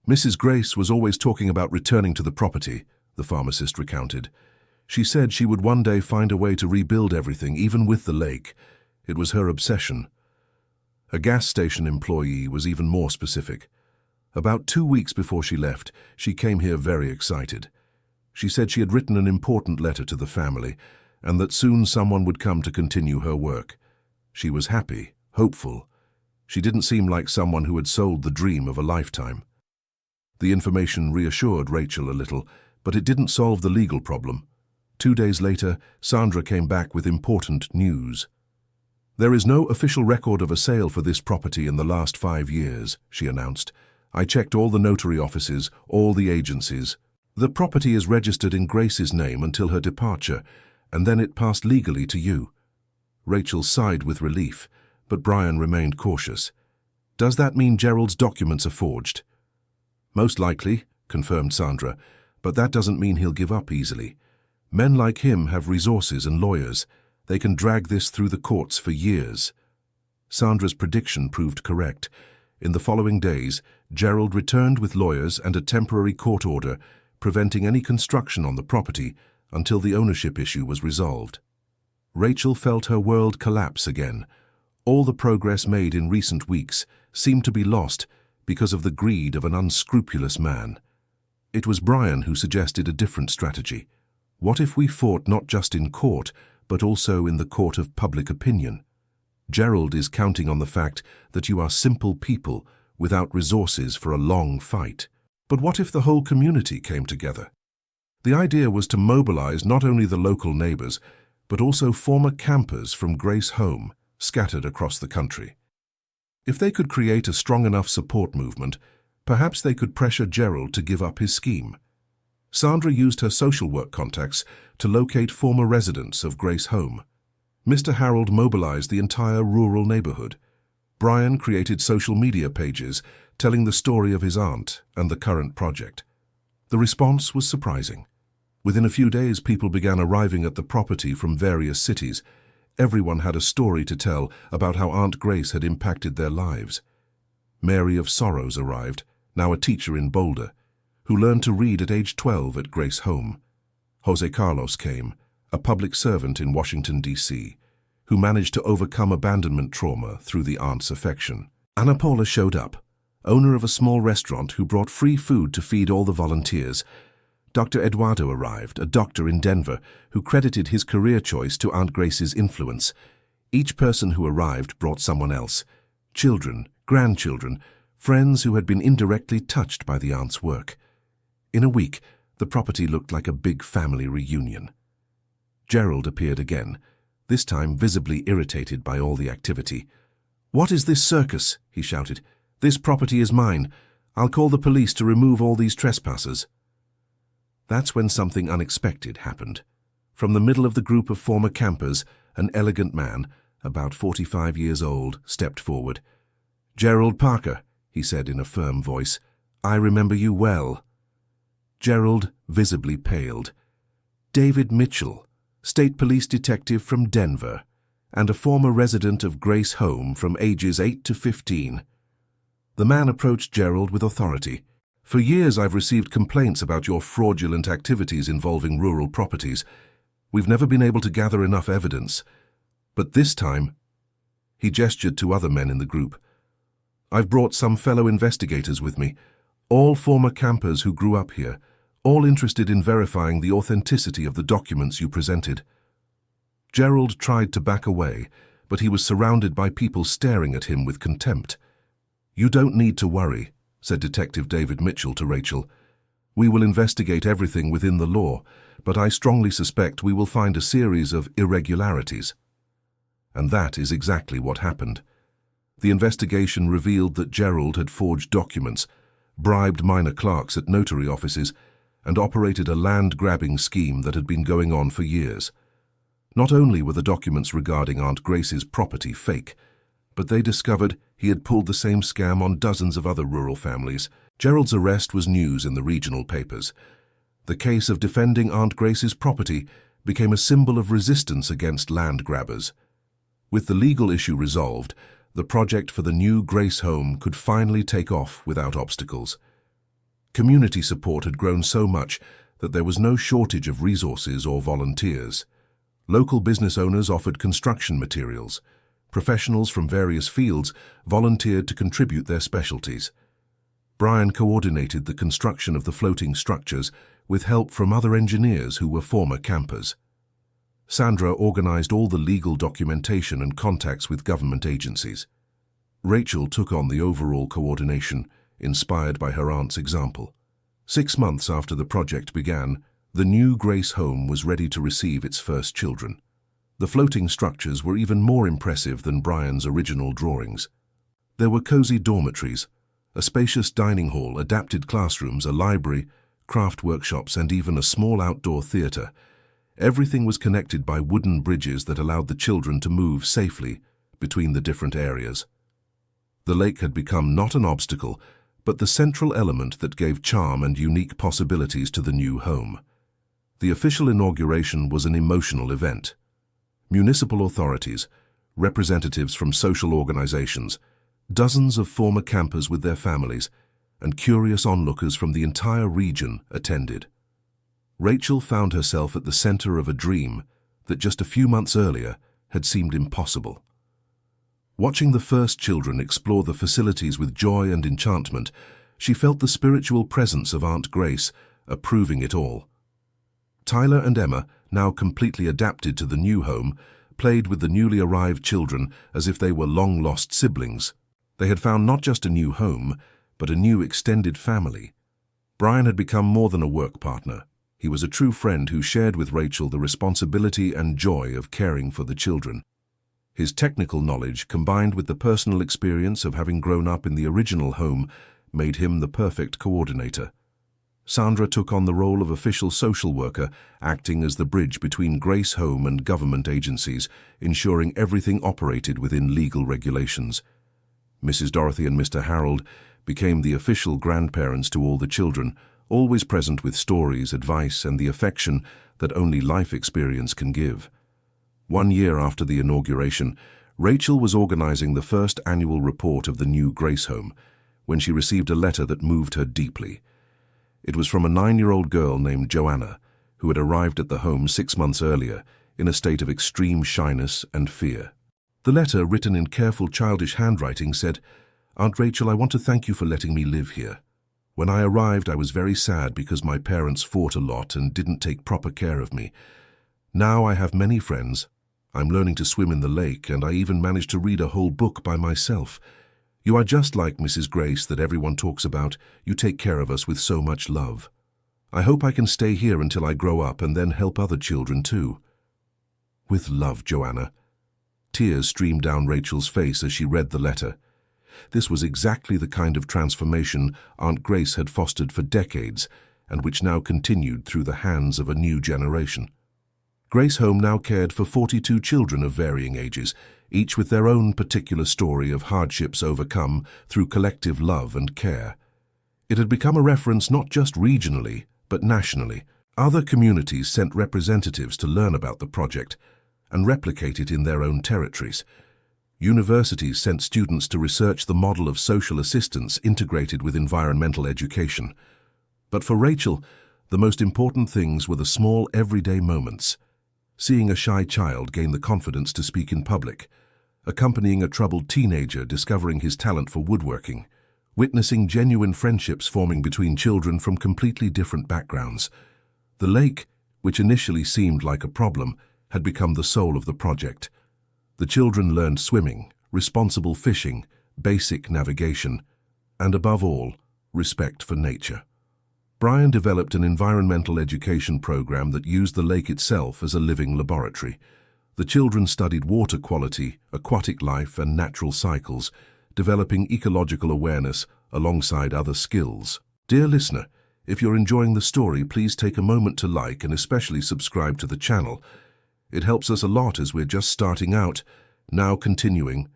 "Mrs. Grace was always talking about returning to the property," the pharmacist recounted. "She said she would one day find a way to rebuild everything, even with the lake. It was her obsession." A gas station employee was even more specific. "About 2 weeks before she left, she came here very excited. She said she had written an important letter to the family, and that soon someone would come to continue her work. She was happy, hopeful. She didn't seem like someone who had sold the dream of a lifetime." The information reassured Rachel a little, but it didn't solve the legal problem. 2 days later, Sandra came back with important news. "There is no official record of a sale for this property in the last 5 years, she announced. "I checked all the notary offices, all the agencies. The property is registered in Grace's name until her departure, and then it passed legally to you." Rachel sighed with relief, but Brian remained cautious. "Does that mean Gerald's documents are forged?" "Most likely," confirmed Sandra, "but that doesn't mean he'll give up easily. Men like him have resources and lawyers. They can drag this through the courts for years." Sandra's prediction proved correct. In the following days, Gerald returned with lawyers and a temporary court order, preventing any construction on the property until the ownership issue was resolved. Rachel felt her world collapse again. All the progress made in recent weeks seemed to be lost because of the greed of an unscrupulous man. It was Brian who suggested a different strategy. What if we fought not just in court, but also in the court of public opinion? Gerald is counting on the fact that you are simple people without resources for a long fight. But what if the whole community came together? The idea was to mobilize not only the local neighbors, but also former campers from Grace Home scattered across the country. If they could create a strong enough support movement, perhaps they could pressure Gerald to give up his scheme. Sandra used her social work contacts to locate former residents of Grace Home. Mr. Harold mobilized the entire rural neighborhood. Brian created social media pages telling the story of his aunt and the current project. The response was surprising. Within a few days, people began arriving at the property from various cities. Everyone had a story to tell about how Aunt Grace had impacted their lives. Mary of Sorrows arrived, now a teacher in Boulder, who learned to read at age 12 at Grace Home. Jose Carlos came, a public servant in Washington, D.C., who managed to overcome abandonment trauma through the aunt's affection. Ana Paula showed up, owner of a small restaurant who brought free food to feed all the volunteers. Dr. Eduardo arrived, a doctor in Denver, who credited his career choice to Aunt Grace's influence. Each person who arrived brought someone else: children, grandchildren, friends who had been indirectly touched by the aunt's work. In a week, the property looked like a big family reunion. Gerald appeared again, this time visibly irritated by all the activity. "What is this circus?" he shouted. "This property is mine. I'll call the police to remove all these trespassers." That's when something unexpected happened. From the middle of the group of former campers, an elegant man, about 45 years old, stepped forward. "Gerald Parker," he said in a firm voice, "I remember you well." Gerald visibly paled. "David Mitchell, state police detective from Denver, and a former resident of Grace Home from ages 8 to 15. The man approached Gerald with authority. "For years I've received complaints about your fraudulent activities involving rural properties. We've never been able to gather enough evidence. But this time," he gestured to other men in the group, "I've brought some fellow investigators with me, all former campers who grew up here, all interested in verifying the authenticity of the documents you presented." Gerald tried to back away, but he was surrounded by people staring at him with contempt. "You don't need to worry," said Detective David Mitchell to Rachel. We will investigate everything within the law, but I strongly suspect we will find a series of irregularities. And that is exactly what happened. The investigation revealed that Gerald had forged documents, bribed minor clerks at notary offices, and operated a land-grabbing scheme that had been going on for years. Not only were the documents regarding Aunt Grace's property fake, but they discovered he had pulled the same scam on dozens of other rural families. Gerald's arrest was news in the regional papers. The case of defending Aunt Grace's property became a symbol of resistance against land grabbers. With the legal issue resolved, the project for the new Grace home could finally take off without obstacles. Community support had grown so much that there was no shortage of resources or volunteers. Local business owners offered construction materials. Professionals from various fields volunteered to contribute their specialties. Brian coordinated the construction of the floating structures with help from other engineers who were former campers. Sandra organized all the legal documentation and contacts with government agencies. Rachel took on the overall coordination, inspired by her aunt's example. 6 months after the project began, the new Grace home was ready to receive its first children. The floating structures were even more impressive than Brian's original drawings. There were cozy dormitories, a spacious dining hall, adapted classrooms, a library, craft workshops, and even a small outdoor theater. Everything was connected by wooden bridges that allowed the children to move safely between the different areas. The lake had become not an obstacle, but the central element that gave charm and unique possibilities to the new home. The official inauguration was an emotional event. Municipal authorities, representatives from social organizations, dozens of former campers with their families, and curious onlookers from the entire region attended. Rachel found herself at the center of a dream that just a few months earlier had seemed impossible. Watching the first children explore the facilities with joy and enchantment, she felt the spiritual presence of Aunt Grace approving it all. Tyler and Emma, now completely adapted to the new home, played with the newly arrived children as if they were long-lost siblings. They had found not just a new home, but a new extended family. Brian had become more than a work partner. He was a true friend who shared with Rachel the responsibility and joy of caring for the children. His technical knowledge, combined with the personal experience of having grown up in the original home, made him the perfect coordinator. Sandra took on the role of official social worker, acting as the bridge between Grace home and government agencies, ensuring everything operated within legal regulations. Mrs. Dorothy and Mr. Harold became the official grandparents to all the children, always present with stories, advice, and the affection that only life experience can give. 1 year after the inauguration, Rachel was organizing the first annual report of the new Grace home when she received a letter that moved her deeply. It was from a 9-year-old girl named Joanna, who had arrived at the home 6 months earlier in a state of extreme shyness and fear. The letter, written in careful childish handwriting, said, "Aunt Rachel, I want to thank you for letting me live here. When I arrived, I was very sad because my parents fought a lot and didn't take proper care of me. Now I have many friends. I'm learning to swim in the lake, and I even managed to read a whole book by myself. You are just like Mrs. Grace that everyone talks about. You take care of us with so much love. I hope I can stay here until I grow up and then help other children too. With love, Joanna." Tears streamed down Rachel's face as she read the letter. This was exactly the kind of transformation Aunt Grace had fostered for decades, and which now continued through the hands of a new generation. Grace Home now cared for 42 children of varying ages, each with their own particular story of hardships overcome through collective love and care. It had become a reference not just regionally, but nationally. Other communities sent representatives to learn about the project and replicate it in their own territories. Universities sent students to research the model of social assistance integrated with environmental education. But for Rachel, the most important things were the small everyday moments. Seeing a shy child gain the confidence to speak in public, accompanying a troubled teenager discovering his talent for woodworking, witnessing genuine friendships forming between children from completely different backgrounds. The lake, which initially seemed like a problem, had become the soul of the project. The children learned swimming, responsible fishing, basic navigation, and above all, respect for nature. Brian developed an environmental education program that used the lake itself as a living laboratory. The children studied water quality, aquatic life, and natural cycles, developing ecological awareness alongside other skills. Dear listener, if you're enjoying the story, please take a moment to like and especially subscribe to the channel. It helps us a lot as we're just starting out. Now continuing.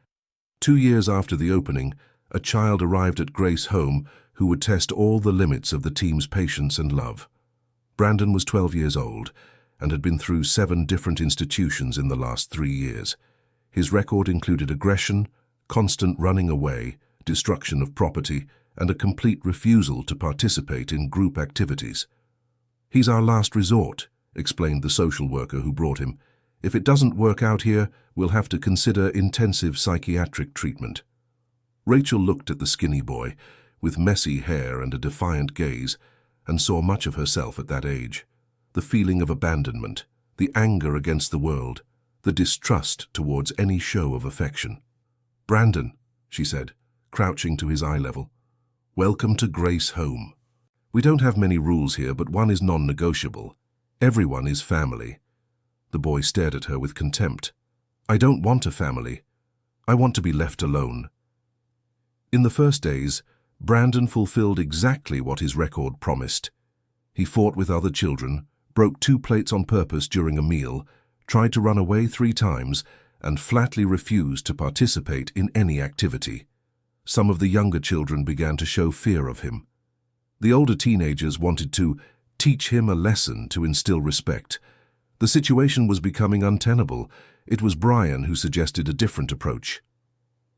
2 years after the opening, a child arrived at Grace Home who would test all the limits of the team's patience and love. Brandon was 12 years old and had been through 7 different institutions in the last 3 years. His record included aggression, constant running away, destruction of property, and a complete refusal to participate in group activities. "He's our last resort," explained the social worker who brought him. "If it doesn't work out here, we'll have to consider intensive psychiatric treatment." Rachel looked at the skinny boy, with messy hair and a defiant gaze, and saw much of herself at that age. The feeling of abandonment, the anger against the world, the distrust towards any show of affection. "Brandon," she said, crouching to his eye level, "welcome to Grace Home. We don't have many rules here, but one is non-negotiable. Everyone is family." The boy stared at her with contempt. "I don't want a family. I want to be left alone." In the first days, Brandon fulfilled exactly what his record promised. He fought with other children, broke 2 plates on purpose during a meal, tried to run away 3 times, and flatly refused to participate in any activity. Some of the younger children began to show fear of him. The older teenagers wanted to teach him a lesson to instill respect. The situation was becoming untenable. It was Brian who suggested a different approach.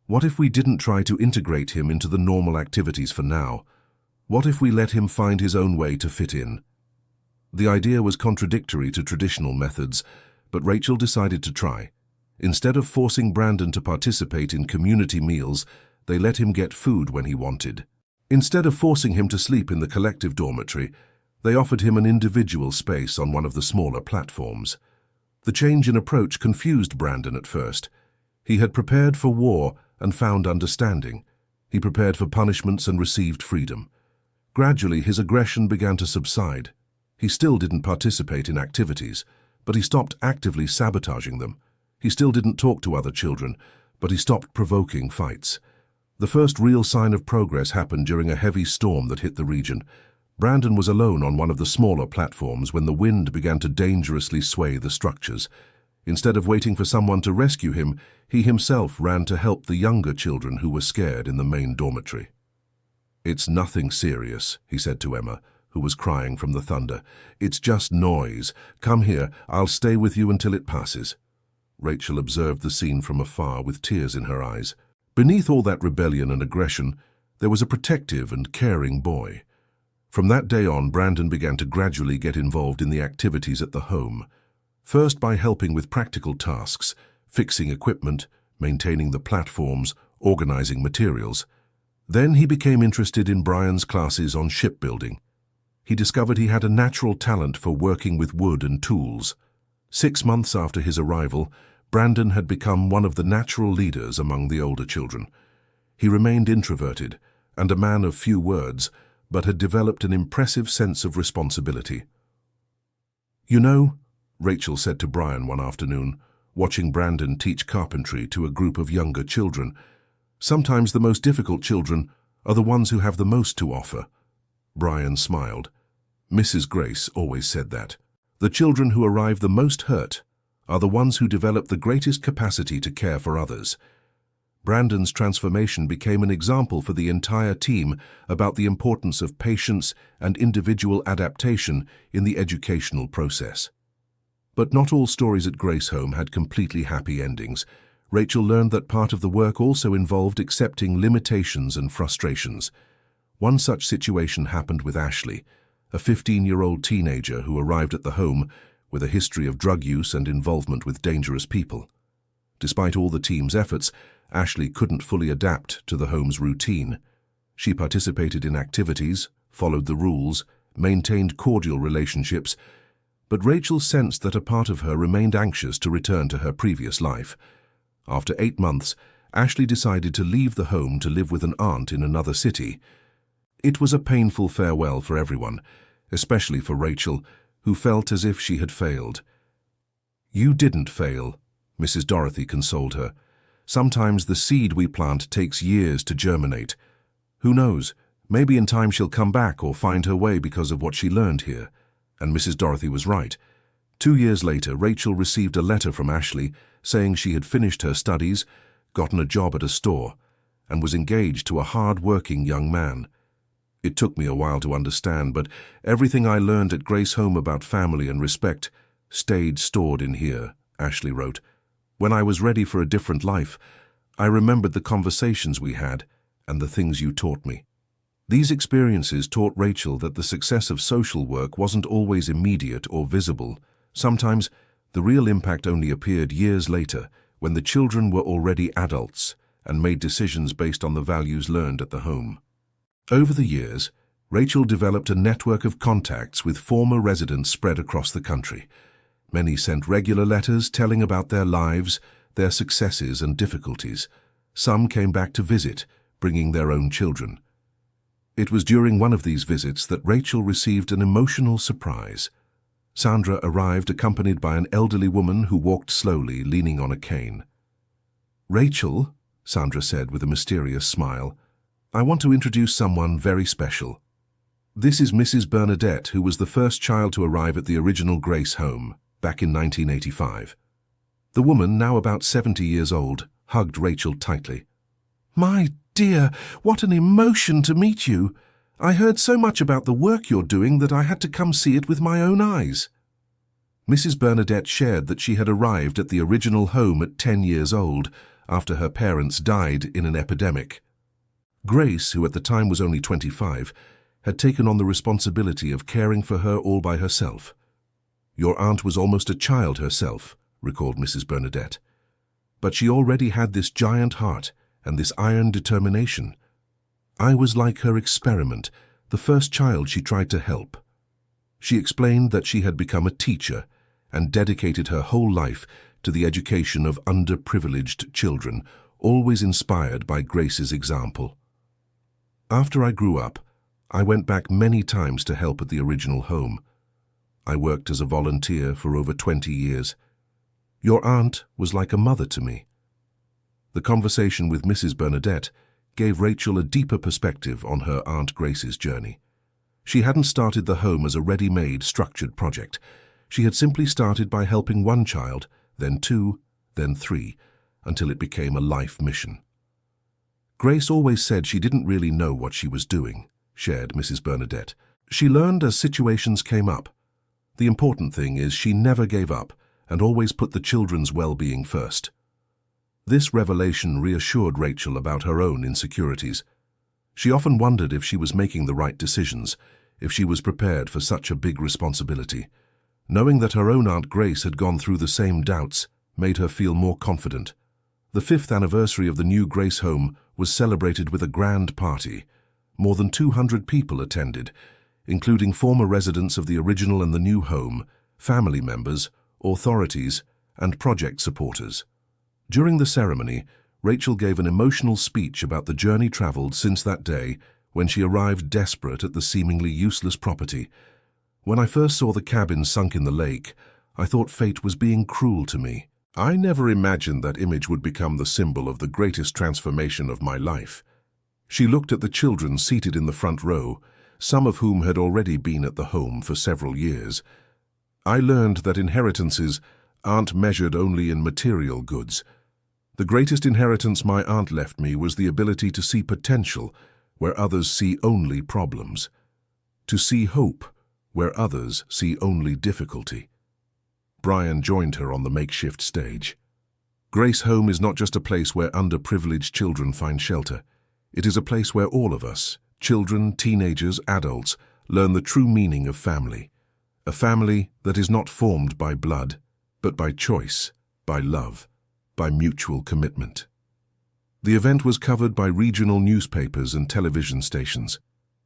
"What if we didn't try to integrate him into the normal activities for now? What if we let him find his own way to fit in?" The idea was contradictory to traditional methods, but Rachel decided to try. Instead of forcing Brandon to participate in community meals, they let him get food when he wanted. Instead of forcing him to sleep in the collective dormitory, they offered him an individual space on one of the smaller platforms. The change in approach confused Brandon at first. He had prepared for war and found understanding. He prepared for punishments and received freedom. Gradually, his aggression began to subside. He still didn't participate in activities, but he stopped actively sabotaging them. He still didn't talk to other children, but he stopped provoking fights. The first real sign of progress happened during a heavy storm that hit the region. Brandon was alone on one of the smaller platforms when the wind began to dangerously sway the structures. Instead of waiting for someone to rescue him, he himself ran to help the younger children who were scared in the main dormitory. "It's nothing serious," he said to Emma, who was crying from the thunder. "It's just noise. Come here, I'll stay with you until it passes." Rachel observed the scene from afar with tears in her eyes. Beneath all that rebellion and aggression, there was a protective and caring boy. From that day on, Brandon began to gradually get involved in the activities at the home. First by helping with practical tasks, fixing equipment, maintaining the platforms, organizing materials. Then he became interested in Brian's classes on shipbuilding. He discovered he had a natural talent for working with wood and tools. 6 months after his arrival, Brandon had become one of the natural leaders among the older children. He remained introverted and a man of few words, but had developed an impressive sense of responsibility. "You know," Rachel said to Brian one afternoon, watching Brandon teach carpentry to a group of younger children, "sometimes the most difficult children are the ones who have the most to offer." Brian smiled. Mrs. Grace always said that. The children who arrive the most hurt are the ones who develop the greatest capacity to care for others. Brandon's transformation became an example for the entire team about the importance of patience and individual adaptation in the educational process. But not all stories at Grace Home had completely happy endings. Rachel learned that part of the work also involved accepting limitations and frustrations. One such situation happened with Ashley, a 15-year-old teenager who arrived at the home with a history of drug use and involvement with dangerous people. Despite all the team's efforts, Ashley couldn't fully adapt to the home's routine. She participated in activities, followed the rules, maintained cordial relationships, but Rachel sensed that a part of her remained anxious to return to her previous life. After 8 months, Ashley decided to leave the home to live with an aunt in another city. It was a painful farewell for everyone, especially for Rachel, who felt as if she had failed. "You didn't fail," Mrs. Dorothy consoled her. "Sometimes the seed we plant takes years to germinate. Who knows, maybe in time she'll come back or find her way because of what she learned here." And Mrs. Dorothy was right. 2 years later, Rachel received a letter from Ashley saying she had finished her studies, gotten a job at a store, and was engaged to a hard-working young man. "It took me a while to understand, but everything I learned at Grace Home about family and respect stayed stored in here," Ashley wrote. "When I was ready for a different life, I remembered the conversations we had and the things you taught me." These experiences taught Rachel that the success of social work wasn't always immediate or visible. Sometimes the real impact only appeared years later, when the children were already adults and made decisions based on the values learned at the home. Over the years, Rachel developed a network of contacts with former residents spread across the country. Many sent regular letters telling about their lives, their successes and difficulties. Some came back to visit, bringing their own children. It was during one of these visits that Rachel received an emotional surprise. Sandra arrived accompanied by an elderly woman who walked slowly, leaning on a cane. "Rachel," Sandra said with a mysterious smile, "I want to introduce someone very special. This is Mrs. Bernadette, who was the first child to arrive at the original Grace Home back in 1985. The woman, now about 70 years old, hugged Rachel tightly. "My dear, what an emotion to meet you. I heard so much about the work you're doing that I had to come see it with my own eyes." Mrs. Bernadette shared that she had arrived at the original home at 10 years old, after her parents died in an epidemic. Grace, who at the time was only 25, had taken on the responsibility of caring for her all by herself. "Your aunt was almost a child herself," recalled Mrs. Bernadette. "But she already had this giant heart and this iron determination. I was like her experiment, the first child she tried to help." She explained that she had become a teacher and dedicated her whole life to the education of underprivileged children, always inspired by Grace's example. "After I grew up, I went back many times to help at the original home. I worked as a volunteer for over 20 years. Your aunt was like a mother to me." The conversation with Mrs. Bernadette gave Rachel a deeper perspective on her Aunt Grace's journey. She hadn't started the home as a ready-made, structured project. She had simply started by helping one child, then 2, then 3, until it became a life mission. "Grace always said she didn't really know what she was doing," shared Mrs. Bernadette. "She learned as situations came up. The important thing is she never gave up and always put the children's well-being first." This revelation reassured Rachel about her own insecurities. She often wondered if she was making the right decisions, if she was prepared for such a big responsibility. Knowing that her own Aunt Grace had gone through the same doubts made her feel more confident. The 5th anniversary of the new Grace Home was celebrated with a grand party. More than 200 people attended, including former residents of the original and the new home, family members, authorities, and project supporters. During the ceremony, Rachel gave an emotional speech about the journey traveled since that day when she arrived desperate at the seemingly useless property. "When I first saw the cabin sunk in the lake, I thought fate was being cruel to me. I never imagined that image would become the symbol of the greatest transformation of my life." She looked at the children seated in the front row, some of whom had already been at the home for several years. "I learned that inheritances aren't measured only in material goods. The greatest inheritance my aunt left me was the ability to see potential where others see only problems, to see hope where others see only difficulty." Brian joined her on the makeshift stage. "Grace Home is not just a place where underprivileged children find shelter. It is a place where all of us, children, teenagers, adults, learn the true meaning of family. A family that is not formed by blood, but by choice, by love, by mutual commitment." The event was covered by regional newspapers and television stations.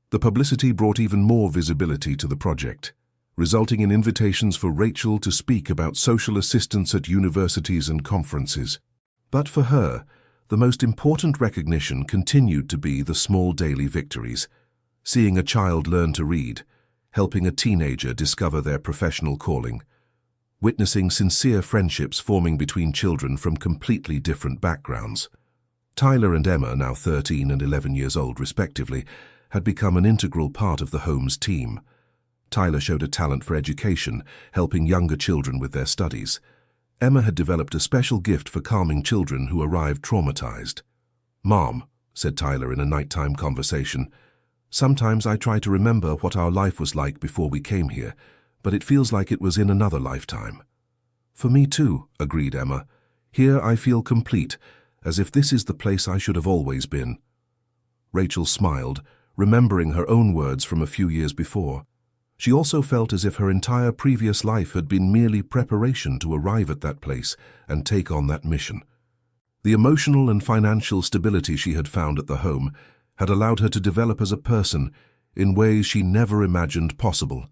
The publicity brought even more visibility to the project, resulting in invitations for Rachel to speak about social assistance at universities and conferences. But for her, the most important recognition continued to be the small daily victories. seeing a child learn to read, helping a teenager discover their professional calling, witnessing sincere friendships forming between children from completely different backgrounds. Tyler and Emma, now 13 and 11 years old respectively, had become an integral part of the home's team. Tyler showed a talent for education, helping younger children with their studies. Emma had developed a special gift for calming children who arrived traumatized. "Mom," said Tyler in a nighttime conversation, "sometimes I try to remember what our life was like before we came here, but it feels like it was in another lifetime." "For me too," agreed Emma. "Here I feel complete, as if this is the place I should have always been." Rachel smiled, remembering her own words from a few years before. She also felt as if her entire previous life had been merely preparation to arrive at that place and take on that mission. The emotional and financial stability she had found at the home had allowed her to develop as a person in ways she never imagined possible.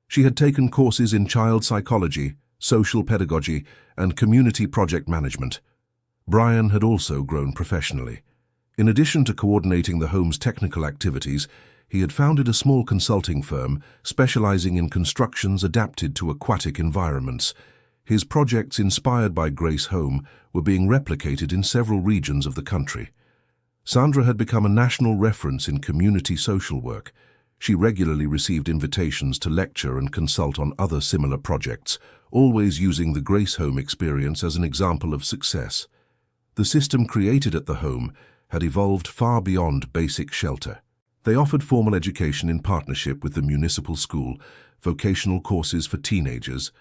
She had taken courses in child psychology, social pedagogy, and community project management. Brian had also grown professionally. In addition to coordinating the home's technical activities, he had founded a small consulting firm specializing in constructions adapted to aquatic environments. His projects, inspired by Grace Home, were being replicated in several regions of the country. Sandra had become a national reference in community social work. She regularly received invitations to lecture and consult on other similar projects, always using the Grace Home experience as an example of success. The system created at the home had evolved far beyond basic shelter. They offered formal education in partnership with the municipal school, vocational courses for teenagers,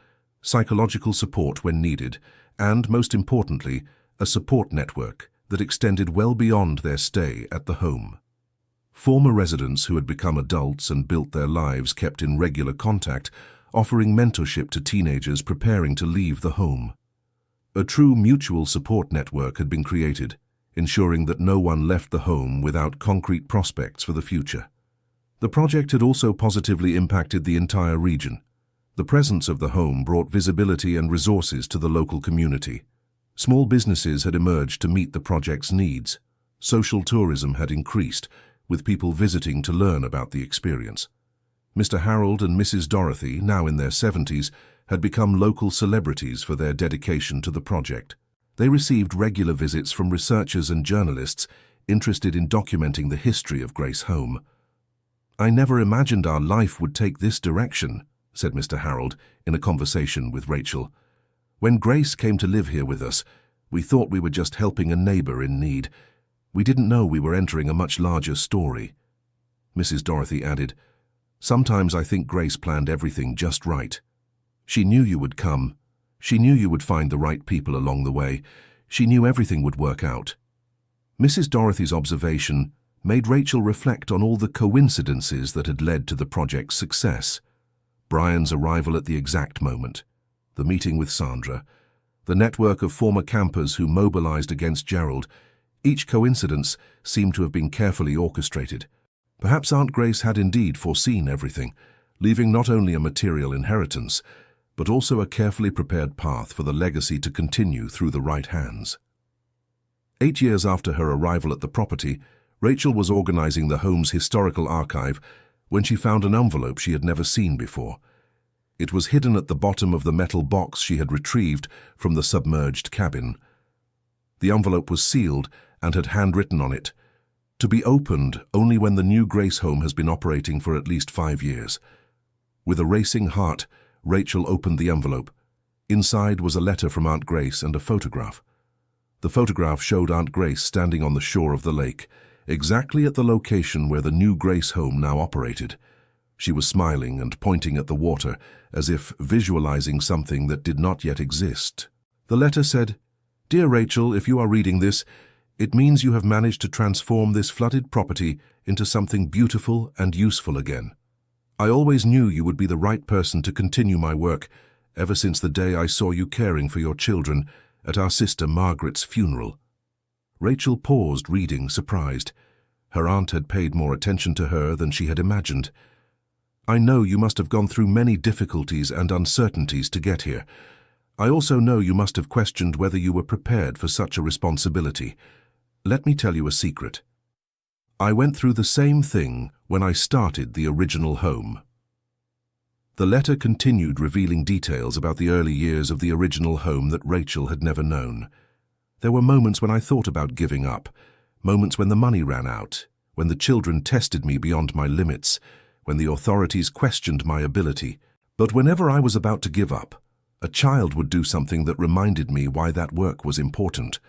psychological support when needed, and, most importantly, a support network that extended well beyond their stay at the home. Former residents who had become adults and built their lives kept in regular contact, offering mentorship to teenagers preparing to leave the home. A true mutual support network had been created, ensuring that no one left the home without concrete prospects for the future. The project had also positively impacted the entire region. The presence of the home brought visibility and resources to the local community. Small businesses had emerged to meet the project's needs. Social tourism had increased, with people visiting to learn about the experience. Mr. Harold and Mrs. Dorothy, now in their 70s, had become local celebrities for their dedication to the project. They received regular visits from researchers and journalists interested in documenting the history of Grace Home. "I never imagined our life would take this direction," said Mr. Harold in a conversation with Rachel. "When Grace came to live here with us, we thought we were just helping a neighbor in need. We didn't know we were entering a much larger story." Mrs. Dorothy added, "Sometimes I think Grace planned everything just right. She knew you would come. She knew you would find the right people along the way. She knew everything would work out." Mrs. Dorothy's observation made Rachel reflect on all the coincidences that had led to the project's success. Brian's arrival at the exact moment, the meeting with Sandra, the network of former campers who mobilized against Gerald. Each coincidence seemed to have been carefully orchestrated. Perhaps Aunt Grace had indeed foreseen everything, leaving not only a material inheritance, but also a carefully prepared path for the legacy to continue through the right hands. 8 years after her arrival at the property, Rachel was organizing the home's historical archive when she found an envelope she had never seen before. It was hidden at the bottom of the metal box she had retrieved from the submerged cabin. The envelope was sealed and had handwritten on it, "To be opened only when the new Grace Home has been operating for at least 5 years." With a racing heart, Rachel opened the envelope. Inside was a letter from Aunt Grace and a photograph. The photograph showed Aunt Grace standing on the shore of the lake, exactly at the location where the new Grace Home now operated. She was smiling and pointing at the water, as if visualizing something that did not yet exist. The letter said, "Dear Rachel, if you are reading this, it means you have managed to transform this flooded property into something beautiful and useful again. I always knew you would be the right person to continue my work, ever since the day I saw you caring for your children at our sister Margaret's funeral." Rachel paused, reading, surprised. Her aunt had paid more attention to her than she had imagined. "I know you must have gone through many difficulties and uncertainties to get here. I also know you must have questioned whether you were prepared for such a responsibility. Let me tell you a secret. I went through the same thing when I started the original home. The letter continued, revealing details about the early years of the original home that Rachel had never known. There were moments when I thought about giving up, moments when the money ran out, when the children tested me beyond my limits, when the authorities questioned my ability. But whenever I was about to give up, a child would do something that reminded me why that work was important.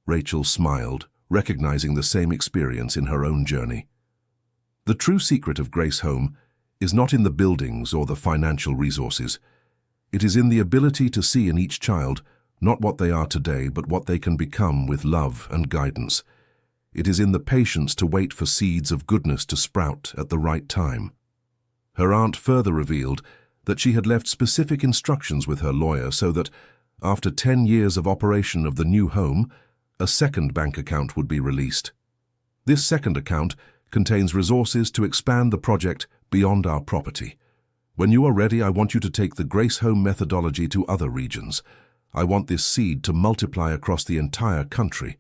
Rachel smiled, recognizing the same experience in her own journey. The true secret of Grace Home is not in the buildings or the financial resources. It is in the ability to see in each child not what they are today, but what they can become with love and guidance. It is in the patience to wait for seeds of goodness to sprout at the right time. Her aunt further revealed that she had left specific instructions with her lawyer so that, after 10 years of operation of the new home, a second bank account would be released. This second account contains resources to expand the project beyond our property. When you are ready, I want you to take the Grace Home methodology to other regions. I want this seed to multiply across the entire country.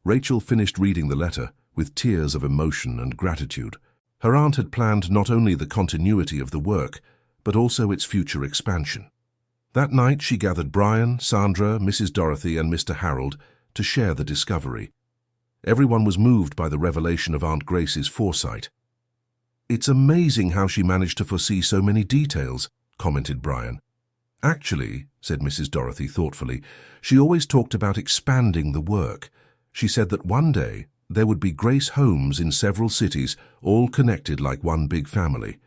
Rachel finished reading the letter with tears of emotion and gratitude. Her aunt had planned not only the continuity of the work, but also its future expansion. That night she gathered Brian, Sandra, Mrs. Dorothy, and Mr. Harold to share the discovery. Everyone was moved by the revelation of Aunt Grace's foresight. "It's amazing how she managed to foresee so many details," commented Brian. "Actually," said Mrs. Dorothy thoughtfully, "she always talked about expanding the work. She said that one day there would be Grace Homes in several cities, all connected like one big family."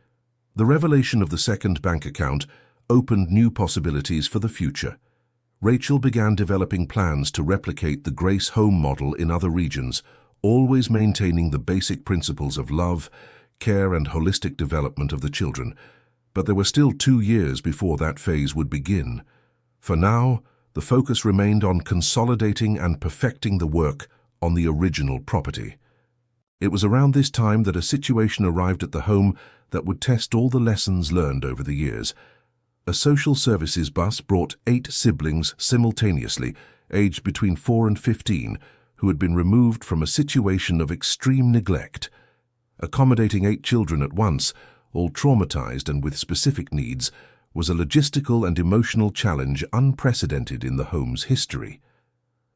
The revelation of the second bank account opened new possibilities for the future. Rachel began developing plans to replicate the Grace Home model in other regions, always maintaining the basic principles of love, care, and holistic development of the children. But there were still 2 years before that phase would begin. For now, the focus remained on consolidating and perfecting the work on the original property. It was around this time that a situation arrived at the home that would test all the lessons learned over the years. A social services bus brought 8 siblings simultaneously, aged between 4 and 15, who had been removed from a situation of extreme neglect. Accommodating 8 children at once, all traumatized and with specific needs, was a logistical and emotional challenge unprecedented in the home's history.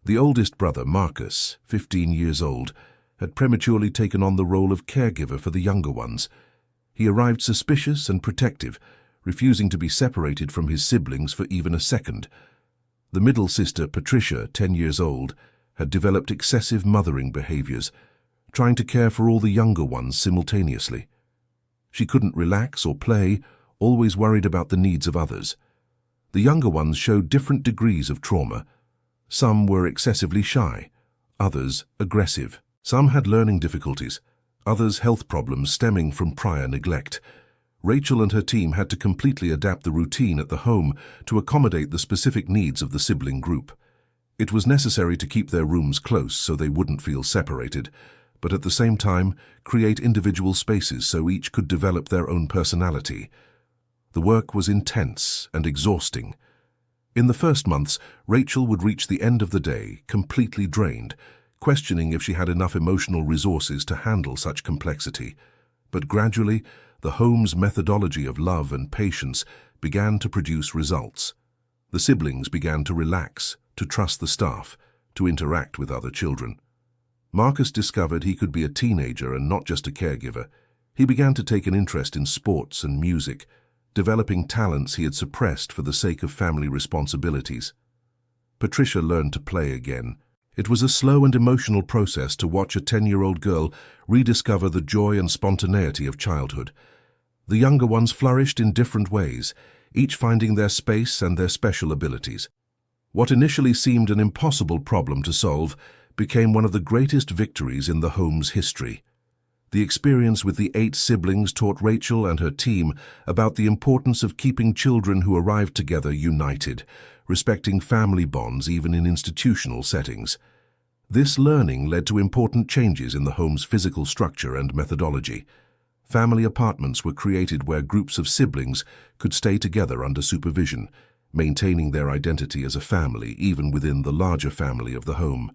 The oldest brother, Marcus, 15 years old, had prematurely taken on the role of caregiver for the younger ones. He arrived suspicious and protective, refusing to be separated from his siblings for even a second. The middle sister, Patricia, 10 years old, had developed excessive mothering behaviors, trying to care for all the younger ones simultaneously. She couldn't relax or play, always worried about the needs of others. The younger ones showed different degrees of trauma. Some were excessively shy, others aggressive. Some had learning difficulties, others health problems stemming from prior neglect. Rachel and her team had to completely adapt the routine at the home to accommodate the specific needs of the sibling group. It was necessary to keep their rooms close so they wouldn't feel separated, but at the same time create individual spaces so each could develop their own personality. The work was intense and exhausting. In the first months, Rachel would reach the end of the day completely drained, questioning if she had enough emotional resources to handle such complexity. But gradually, the home's methodology of love and patience began to produce results. The siblings began to relax, to trust the staff, to interact with other children. Marcus discovered he could be a teenager and not just a caregiver. He began to take an interest in sports and music, developing talents he had suppressed for the sake of family responsibilities. Patricia learned to play again. It was a slow and emotional process to watch a 10-year-old girl rediscover the joy and spontaneity of childhood. The younger ones flourished in different ways, each finding their space and their special abilities. What initially seemed an impossible problem to solve became one of the greatest victories in the home's history. The experience with the 8 siblings taught Rachel and her team about the importance of keeping children who arrived together united, respecting family bonds even in institutional settings. This learning led to important changes in the home's physical structure and methodology. Family apartments were created where groups of siblings could stay together under supervision, maintaining their identity as a family even within the larger family of the home.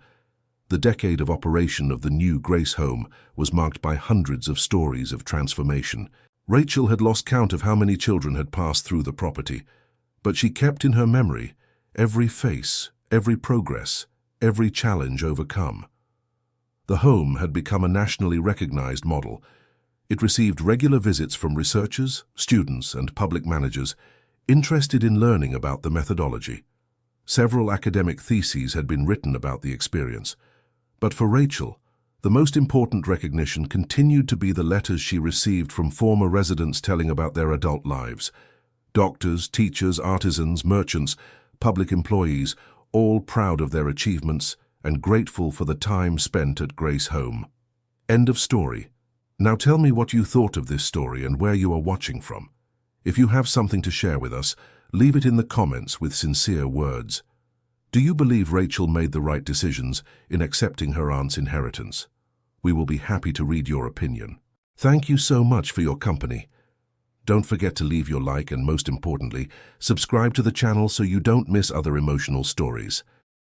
The decade of operation of the new Grace home was marked by hundreds of stories of transformation. Rachel had lost count of how many children had passed through the property, but she kept in her memory every face, every progress, every challenge overcome. The home had become a nationally recognized model. It received regular visits from researchers, students, and public managers interested in learning about the methodology. Several academic theses had been written about the experience. But for Rachel, the most important recognition continued to be the letters she received from former residents telling about their adult lives. Doctors, teachers, artisans, merchants, public employees, all proud of their achievements and grateful for the time spent at Grace Home. End of story. Now tell me what you thought of this story and where you are watching from. If you have something to share with us, leave it in the comments with sincere words. Do you believe Rachel made the right decisions in accepting her aunt's inheritance? We will be happy to read your opinion. Thank you so much for your company. Don't forget to leave your like and, most importantly, subscribe to the channel so you don't miss other emotional stories.